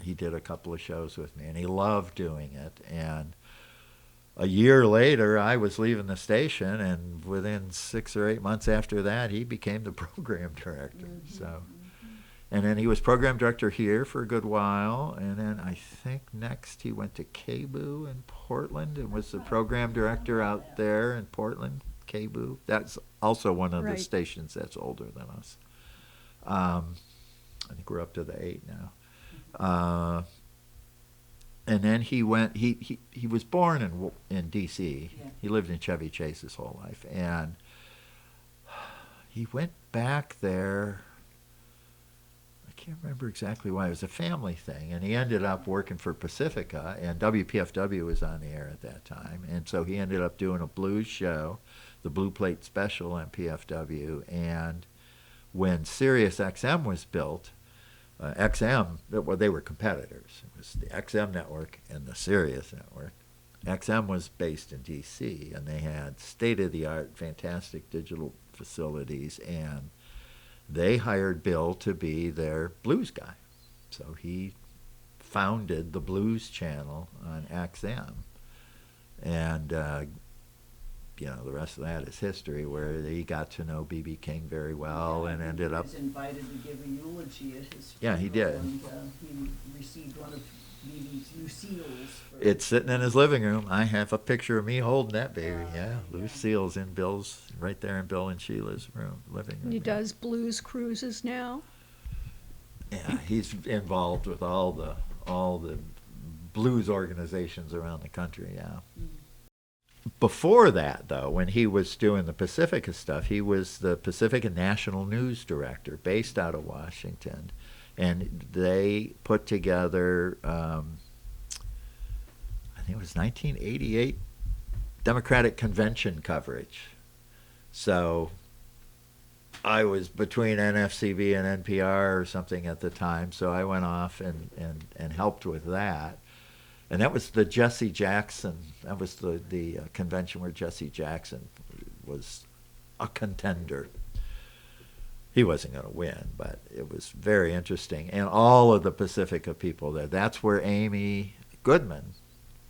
he did a couple of shows with me, and he loved doing it. And a year later, I was leaving the station, and within 6 or 8 months after that, he became the program director. So, and then he was program director here for a good while, and then I think next he went to KBOO in Portland and was the program director out there in Portland, KBOO. That's also one of the stations that's older than us. I think we're up to the 8 now. And then he went. He was born in D.C. Yeah. He lived in Chevy Chase his whole life, and he went back there. I can't remember exactly why. It was a family thing, and he ended up working for Pacifica, and WPFW was on the air at that time, and so he ended up doing a blues show, the Blue Plate Special on PFW, and when Sirius XM was built. XM, well, they were competitors. It was the XM network and the Sirius network. XM was based in D.C., and they had state-of-the-art, fantastic digital facilities, and they hired Bill to be their blues guy. So he founded the Blues Channel on XM. And you know, the rest of that is history, where he got to know B.B. King very well, and ended up... He was invited to give a eulogy at his funeral. Yeah, he did. And he received one of B.B.'s Lucille's. It's sitting in his living room. I have a picture of me holding that baby. Yeah, Lucille's in Bill's, right there in Bill and Sheila's living room. He does blues cruises now. Yeah, he's involved with all the blues organizations around the country, yeah. Before that, though, when he was doing the Pacifica stuff, he was the Pacifica National News Director based out of Washington. And they put together, I think it was 1988, Democratic Convention coverage. So I was between NFCB and NPR or something at the time, so I went off and helped with that. And that was the Jesse Jackson, that was the convention where Jesse Jackson was a contender. He wasn't going to win, but it was very interesting. And all of the Pacifica people there. That's where Amy Goodman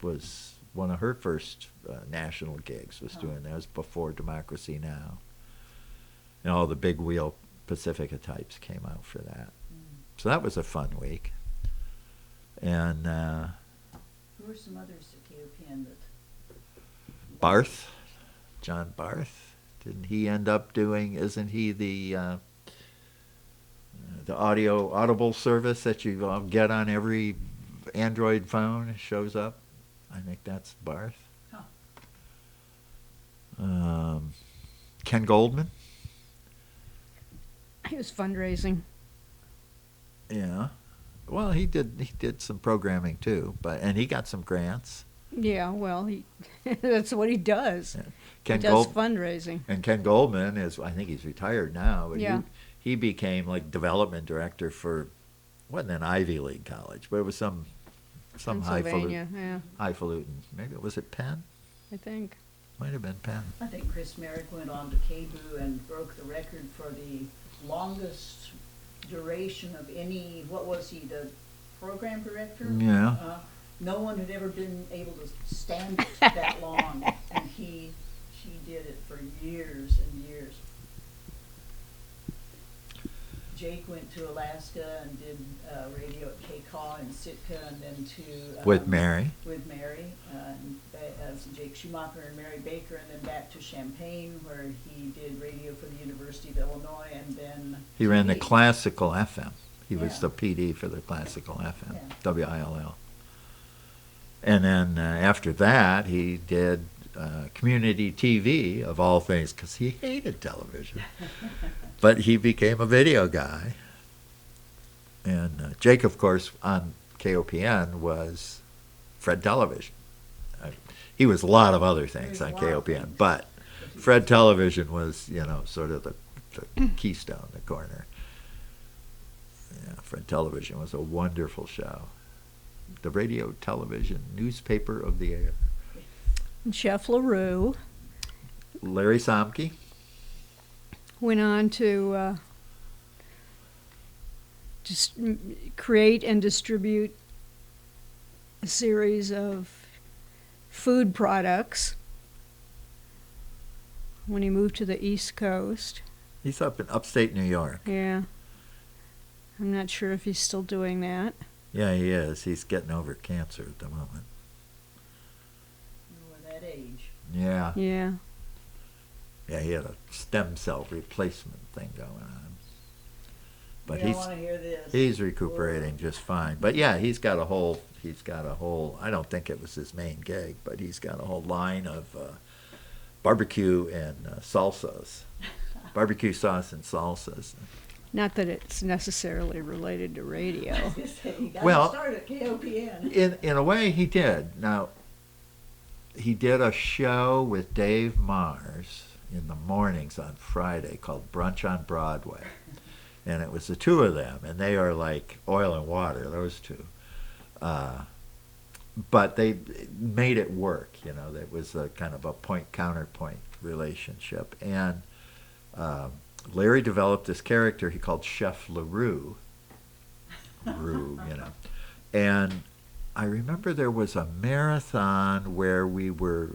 was, one of her first national gigs was doing. That was before Democracy Now! And all the big wheel Pacifica types came out for that. So that was a fun week. And Who are some others at KOPN that? Barth, John Barth, didn't he end up doing? Isn't he the audible service that you get on every Android phone? It shows up. I think that's Barth. Huh. Ken Goldman. He was fundraising. Yeah. Well, he did some programming too, and he got some grants. Yeah, well, that's what he does. Yeah. He does fundraising. And Ken Goldman I think he's retired now, but Yeah. he became like development director for, wasn't an Ivy League college, but it was some Pennsylvania, highfalutin. Maybe was it Penn? I think. Might have been Penn. I think Chris Merrick went on to KBOO and broke the record for the longest duration of any, what was he, the program director? Yeah. No one had ever been able to stand it that long, and she did it for years and years. Jake went to Alaska and did radio at KCAW and Sitka, and then to With Mary. Jake Schumacher and Mary Baker, and then back to Champaign, where he did radio for the University of Illinois, and then He ran the TV. classical FM. He was Yeah. the PD for the classical FM, Yeah. WILL. And then after that, he did community TV, of all things, because he hated television. But he became a video guy. And Jake, of course, on KOPN was Fred Television. He was a lot of other things on KOPN, but Fred Television was, sort of the keystone, the corner. Yeah, Fred Television was a wonderful show. The radio, television, newspaper of the air. And Chef LaRue Larry Somke. went on to just create and distribute a series of food products when he moved to the East Coast. He's up in upstate New York. Yeah. I'm not sure if he's still doing that. Yeah, he is. He's getting over cancer at the moment. We're that age. Yeah. Yeah. Yeah, he had a stem cell replacement thing going on. But You don't want to hear this. he's recuperating just fine. But yeah, he's got a whole, I don't think it was his main gig, but he's got a whole line of barbecue and salsas. Barbecue sauce and salsas. Not that it's necessarily related to radio. You got Well, to start at KOPN. In a way, he did. Now, he did a show with Dave Mars in the mornings on Friday called Brunch on Broadway. And it was the two of them, and they are like oil and water, those two. But they made it work, It was a kind of a point-counterpoint relationship. And Larry developed this character he called Chef LaRue. And I remember there was a marathon where we were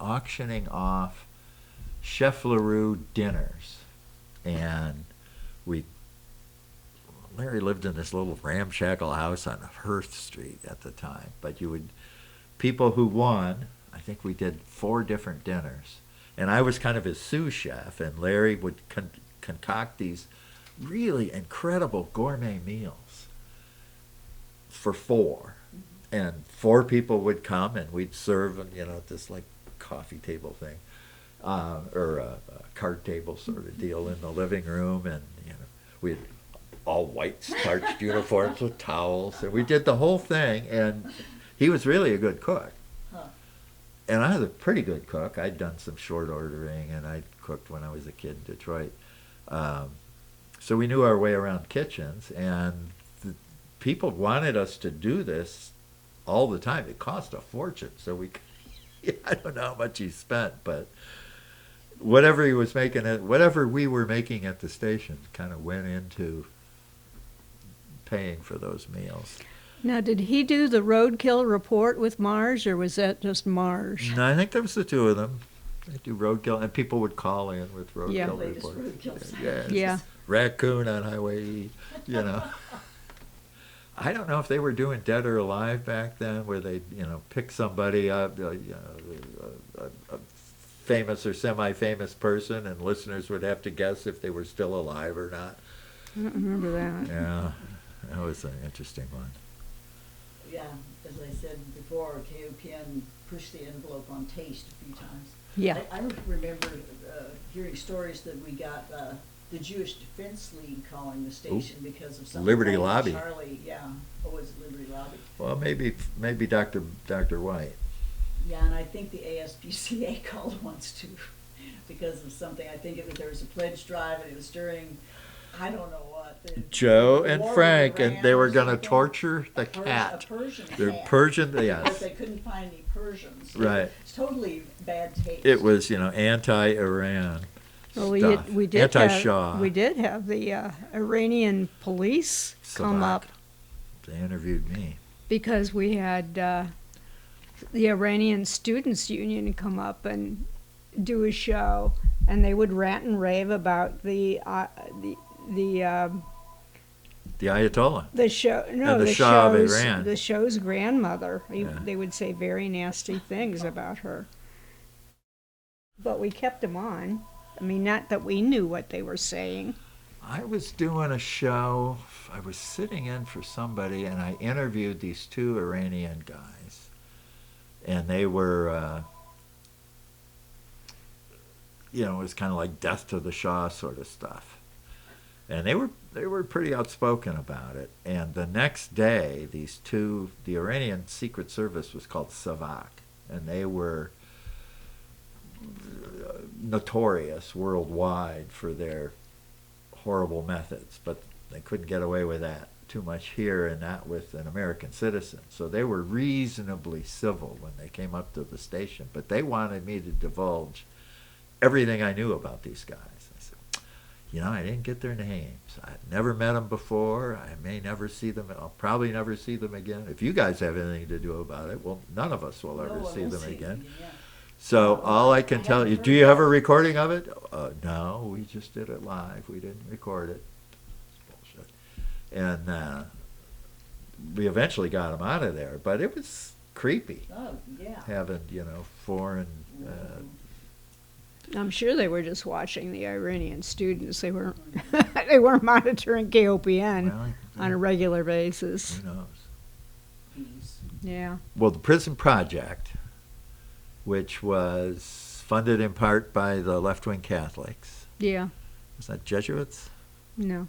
auctioning off Chef LaRue dinners. And Larry lived in this little ramshackle house on Hearth Street at the time. But people who won, I think we did 4 different dinners. And I was kind of his sous chef, and Larry would concoct these really incredible gourmet meals for 4. And 4 people would come, and we'd serve, this like coffee table thing, or a card table sort of deal in the living room, and we had all white starched uniforms with towels, and we did the whole thing. And he was really a good cook. And I was a pretty good cook. I'd done some short ordering, and I'd cooked when I was a kid in Detroit. So we knew our way around kitchens, and the people wanted us to do this all the time. It cost a fortune, so I don't know how much he spent, but whatever he was making it, whatever we were making at the station, kind of went into paying for those meals. Now, did he do the roadkill report with Marge, or was that just Marge? No, I think there was the two of them. They do roadkill, and people would call in with roadkill Yeah. Latest reports. roadkill sign. Yeah, Yeah. raccoon on Highway E, you know. I don't know if they were doing Dead or Alive back then, where they, pick somebody up, a famous or semi-famous person, and listeners would have to guess if they were still alive or not. I don't remember that. Yeah, that was an interesting one. Yeah, as I said before, KOPN pushed the envelope on taste a few times. Yeah. I remember hearing stories that we got the Jewish Defense League calling the station because of something. Liberty like Lobby. Charlie, yeah. Oh, was it Liberty Lobby? Well, maybe Dr. White. Yeah, and I think the ASPCA called once too, because of something. I think there was a pledge drive, and it was during, I don't know what. Joe the and war with Frank, Iran and they were or going to something. torture the A cat. Persian They're cat. Persian, Because yes. they couldn't find any Persians. Right. It's totally bad taste. It was, anti-Iran Well, stuff. we did Anti-Shah. we did have the Iranian police come Savak. up They interviewed me. because we had the Iranian Students Union come up and do a show, and they would rant and rave about the The Ayatollah. No, the the Shah of show's Iran. the show's grandmother. Yeah. They would say very nasty things about her. But we kept them on. I mean, not that we knew what they were saying. I was doing a show. I was sitting in for somebody, and I interviewed these two Iranian guys. And they were, it was kind of like death to the Shah sort of stuff. And they were pretty outspoken about it. And the next day, the Iranian Secret Service was called Savak, and they were notorious worldwide for their horrible methods, but they couldn't get away with that too much here and not with an American citizen. So they were reasonably civil when they came up to the station, but they wanted me to divulge everything I knew about these guys. I said, I didn't get their names. I've never met them before. I may never see them. I'll probably never see them again. If you guys have anything to do about it, well, none of us will ever see them again. Yeah. So all I can tell you, do you have a recording of it? No, we just did it live. We didn't record it. It's bullshit. And we eventually got them out of there, but it was creepy Oh, yeah. having, foreign. I'm sure they were just watching the Iranian students. They weren't they weren't monitoring KOPN Well, on a regular basis. who knows? Peace. Yeah. Well, the Prison Project, which was funded in part by the left-wing Catholics. Yeah. Was that Jesuits? No,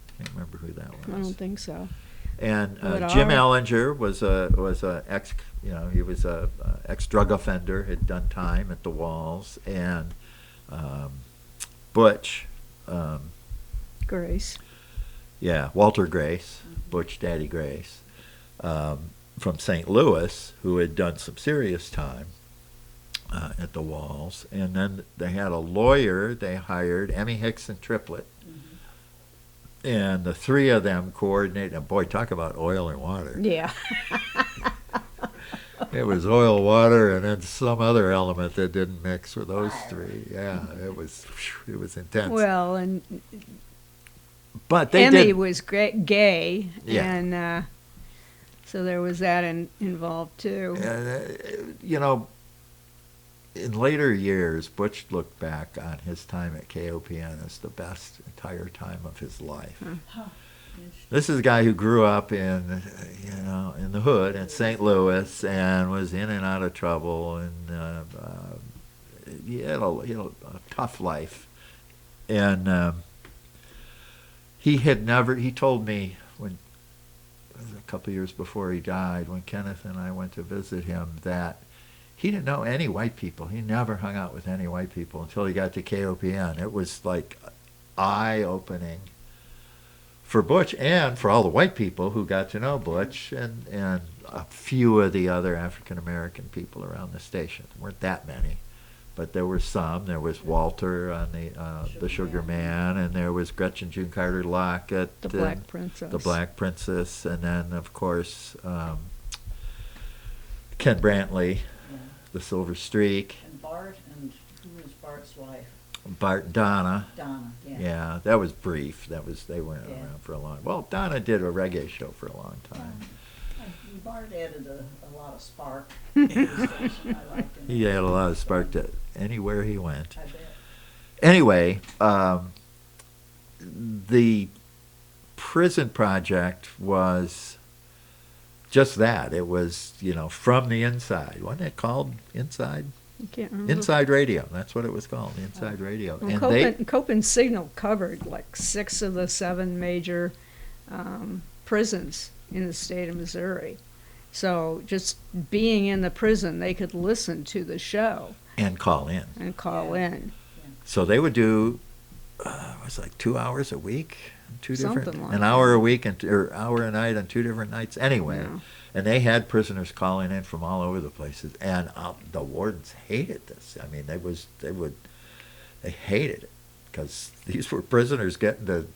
I can't remember who that was. I don't think so. And But Jim our- Ellinger was a ex, he was a ex-drug offender, had done time at the Walls, and Butch, Grace. Walter Grace, Butch Daddy Grace, from St. Louis, who had done some serious time at the Walls, and then they had a lawyer they hired, Emmy Hicks and Triplett. And the three of them coordinated, and boy, talk about oil and water. Yeah. It was oil, water, and then some other element that didn't mix with those three. Yeah, it was intense. Well, and but they Emmy did. was gay, Yeah. and so there was that involved too. In later years, Butch looked back on his time at KOPN as the best entire time of his life. Huh. This is a guy who grew up in the hood in St. Louis and was in and out of trouble, and he had a tough life. And he told me when, it was a couple of years before he died, when Kenneth and I went to visit him, that he didn't know any white people. He never hung out with any white people until he got to KOPN. It was like eye-opening for Butch and for all the white people who got to know Butch and a few of the other African-American people around the station. There weren't that many. but there were some. There was Walter on the Sugar Man, and there was Gretchen June Carter Lockett, The Black Princess. The Black Princess, and then of course Ken Brantley, Yeah. The Silver Streak, And Bart, and who was Bart's wife? Bart and Donna. Donna, yeah. Yeah, that was brief. They weren't Yeah. around for a long. Well, Donna did a reggae show for a long time. Bart added a lot of spark to the station. I liked him. He had a lot of spark to anywhere he went. I bet. Anyway, the prison project was just that. It was, from the inside. Wasn't it called Inside? I can't remember. Inside Radio. That's what it was called, Inside Radio. Well, And KOPN Signal covered like 6 of the 7 major prisons in the state of Missouri. So just being in the prison, they could listen to the show and call in. and call in. So they would do, it was like 2 hours a week, Something like an hour a week or hour a night on 2 different nights. Anyway, Yeah. and they had prisoners calling in from all over the places, and the wardens hated this. I mean, they hated it because these were prisoners getting to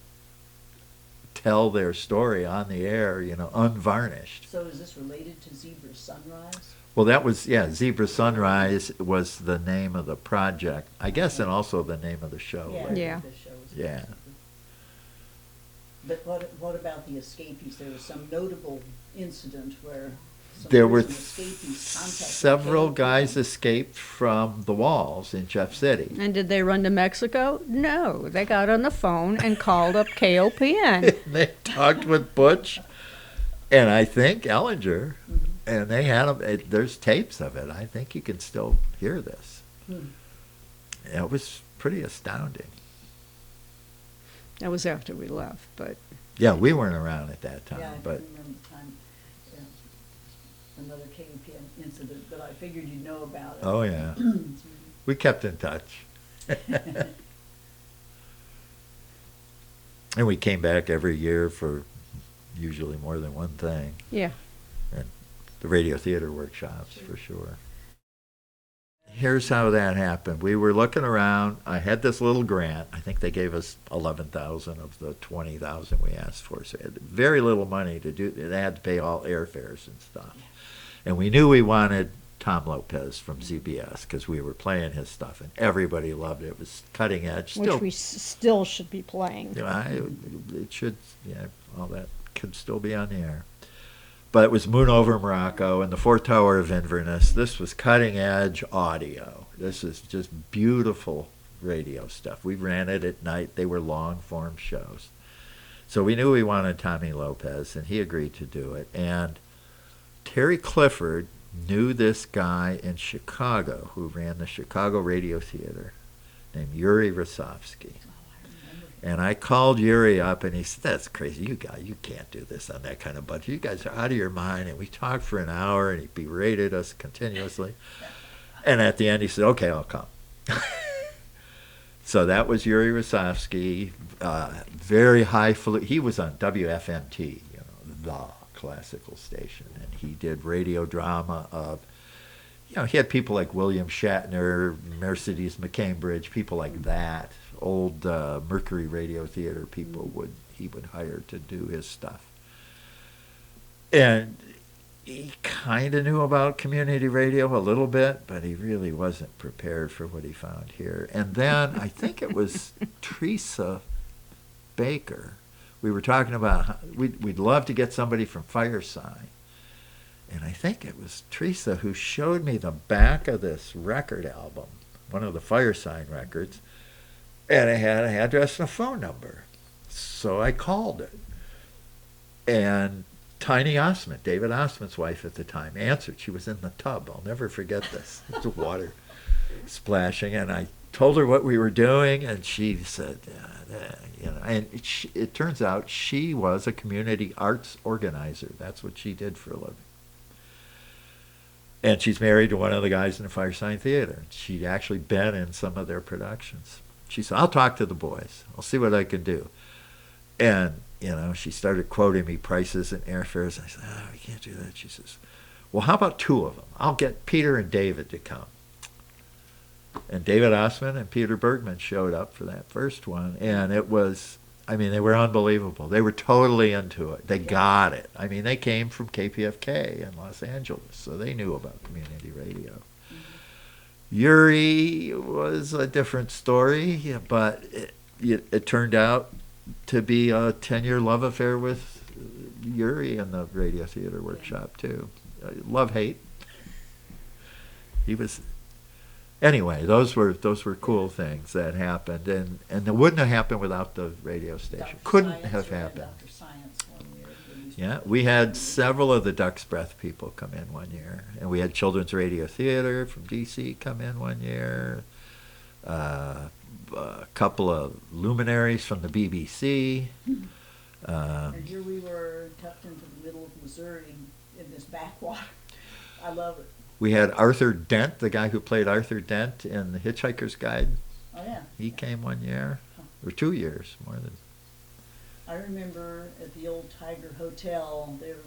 tell their story on the air, unvarnished. So is this related to Zebra Sunrise? Well, that was, Zebra Sunrise was the name of the project, I guess, and also the name of the show. Yeah. right? Yeah. The show was Yeah. But what about the escapees? There was some notable incident where some There were prison escapees contacted several KOPN. guys escaped from the walls in Jeff City. And did they run to Mexico? No. They got on the phone and called up KOPN. They talked with Butch and I think Ellinger, and they had them. There's tapes of it. I think you can still hear this. Hmm. It was pretty astounding. That was after we left, but Yeah, we weren't around at that time, Yeah, I but can remember the time, yeah, another KOPN incident, but I figured you'd know about it. oh yeah, we kept in touch. And we came back every year for usually more than one thing. yeah. And the radio theater workshops, for sure. Here's how that happened. We were looking around. I had this little grant. I think they gave us $11,000 of the $20,000 we asked for. So we had very little money to do. They had to pay all airfares and stuff. And we knew we wanted Tom Lopez from ZBS because we were playing his stuff, and everybody loved it. It was cutting edge. Which we still should be playing. It should, all that could still be on the air. But it was Moon over Morocco and the Fourth Tower of Inverness. This was cutting edge audio. This is just beautiful radio stuff. We ran it at night. They were long form shows. So we knew we wanted Tommy Lopez, and he agreed to do it. And Terry Clifford knew this guy in Chicago who ran the Chicago Radio Theater named Yuri Rosofsky. And I called Yuri up, and he said, "That's crazy. You can't do this on that kind of budget. You guys are out of your mind." And we talked for an hour, and he berated us continuously. And at the end, he said, "Okay, I'll come." So that was Yuri Rosofsky, very highfalutin. He was on WFMT, the classical station, and he did radio drama of, he had people like William Shatner, Mercedes McCambridge, people like that. Old Mercury Radio Theater people he would hire to do his stuff. And he kind of knew about community radio a little bit, but he really wasn't prepared for what he found here. And then I think it was Teresa Baker. We were talking about we'd love to get somebody from Firesign. And I think it was Teresa who showed me the back of this record album, one of the Firesign records, and it had an address and a phone number. So I called it. And Tiny Osmond, David Osmond's wife at the time, answered. She was in the tub. I'll never forget this. The water splashing. And I told her what we were doing, and she said, and it turns out she was a community arts organizer. That's what she did for a living. And she's married to one of the guys in the Firesign Theater. She'd actually been in some of their productions. She said, "I'll talk to the boys. I'll see what I can do." And, she started quoting me prices and airfares. I said, "We can't do that." She says, "Well, how about 2 of them? I'll get Peter and David to come." And David Osman and Peter Bergman showed up for that first one, and it was, I mean, they were unbelievable. They were totally into it. They got it. I mean, they came from KPFK in Los Angeles, so they knew about community radio. Yuri was a different story, but it turned out to be a 10-year love affair with Yuri in the Radio Theater Workshop, too. Love-hate. He was... Anyway, those were cool things that happened, and it wouldn't have happened without the radio station. Dr. Couldn't Science, have we had happened. Dr. Science one year. Yeah, we had several of the Duck's Breath people come in one year, and we had Children's Radio Theater from DC come in one year. A couple of luminaries from the BBC. And here we were tucked into the middle of Missouri in this backwater. I love it. We had Arthur Dent, the guy who played Arthur Dent in The Hitchhiker's Guide. Oh, yeah. He came one year, or 2 years, more than. I remember at the old Tiger Hotel, there,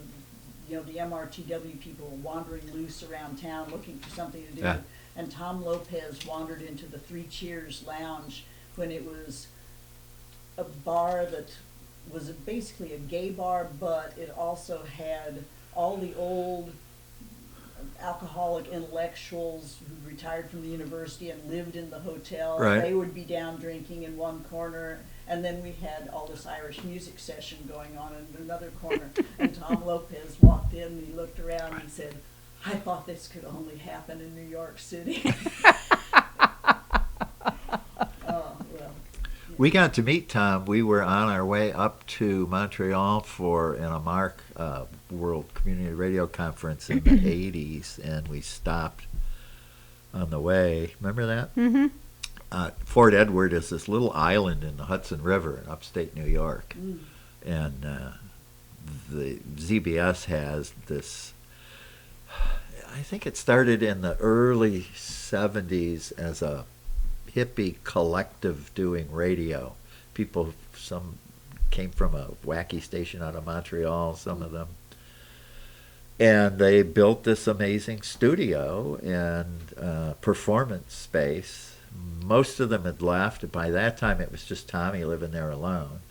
you know, the MRTW people were wandering loose around town looking for something to do. Yeah. And Tom Lopez wandered into the Three Cheers Lounge when it was a bar that was basically a gay bar, but it also had all the old alcoholic intellectuals who retired from the university and lived in the hotel. Right. They would be down drinking in one corner, and then we had all this Irish music session going on in another corner. And Tom Lopez walked in and he looked around and he said, "I thought this could only happen in New York City." Oh, well. We got to meet Tom. We were on our way up to Montreal for an AMARC World Community Radio Conference in the 80s, and we stopped on the way. Remember that? Mm-hmm. Fort Edward is this little island in the Hudson River in upstate New York. Mm. And the ZBS has this, I think it started in the early 70s as a hippie collective doing radio. People, some came from a wacky station out of Montreal, some of them. And they built this amazing studio and performance space. Most of them had left. By that time, it was just Tommy living there alone.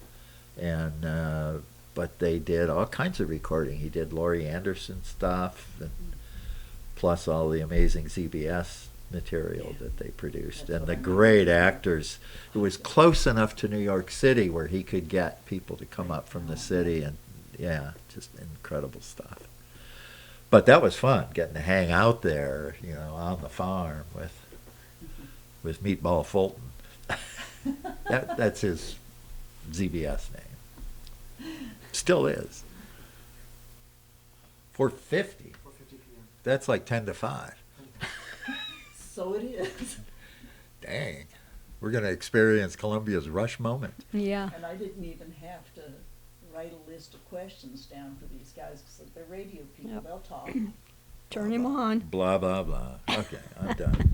And but they did all kinds of recording. He did Laurie Anderson stuff, and plus all the amazing ZBS material that they produced. That's And what the I great actors. It was close enough to New York City where he could get people to come up from the city, and yeah, just incredible stuff. But that was fun, getting to hang out there, you know, on the farm with Meatball Fulton. That's his ZBS name. Still is. 4:50. 4:50 p.m. That's like 10 to 5. So it is. Dang. We're going to experience Columbia's rush moment. Yeah. And I didn't even have to write a list of questions down for these guys because they're radio people. Yep. They'll talk. Turn him on. Blah, blah, blah. Okay, I'm done.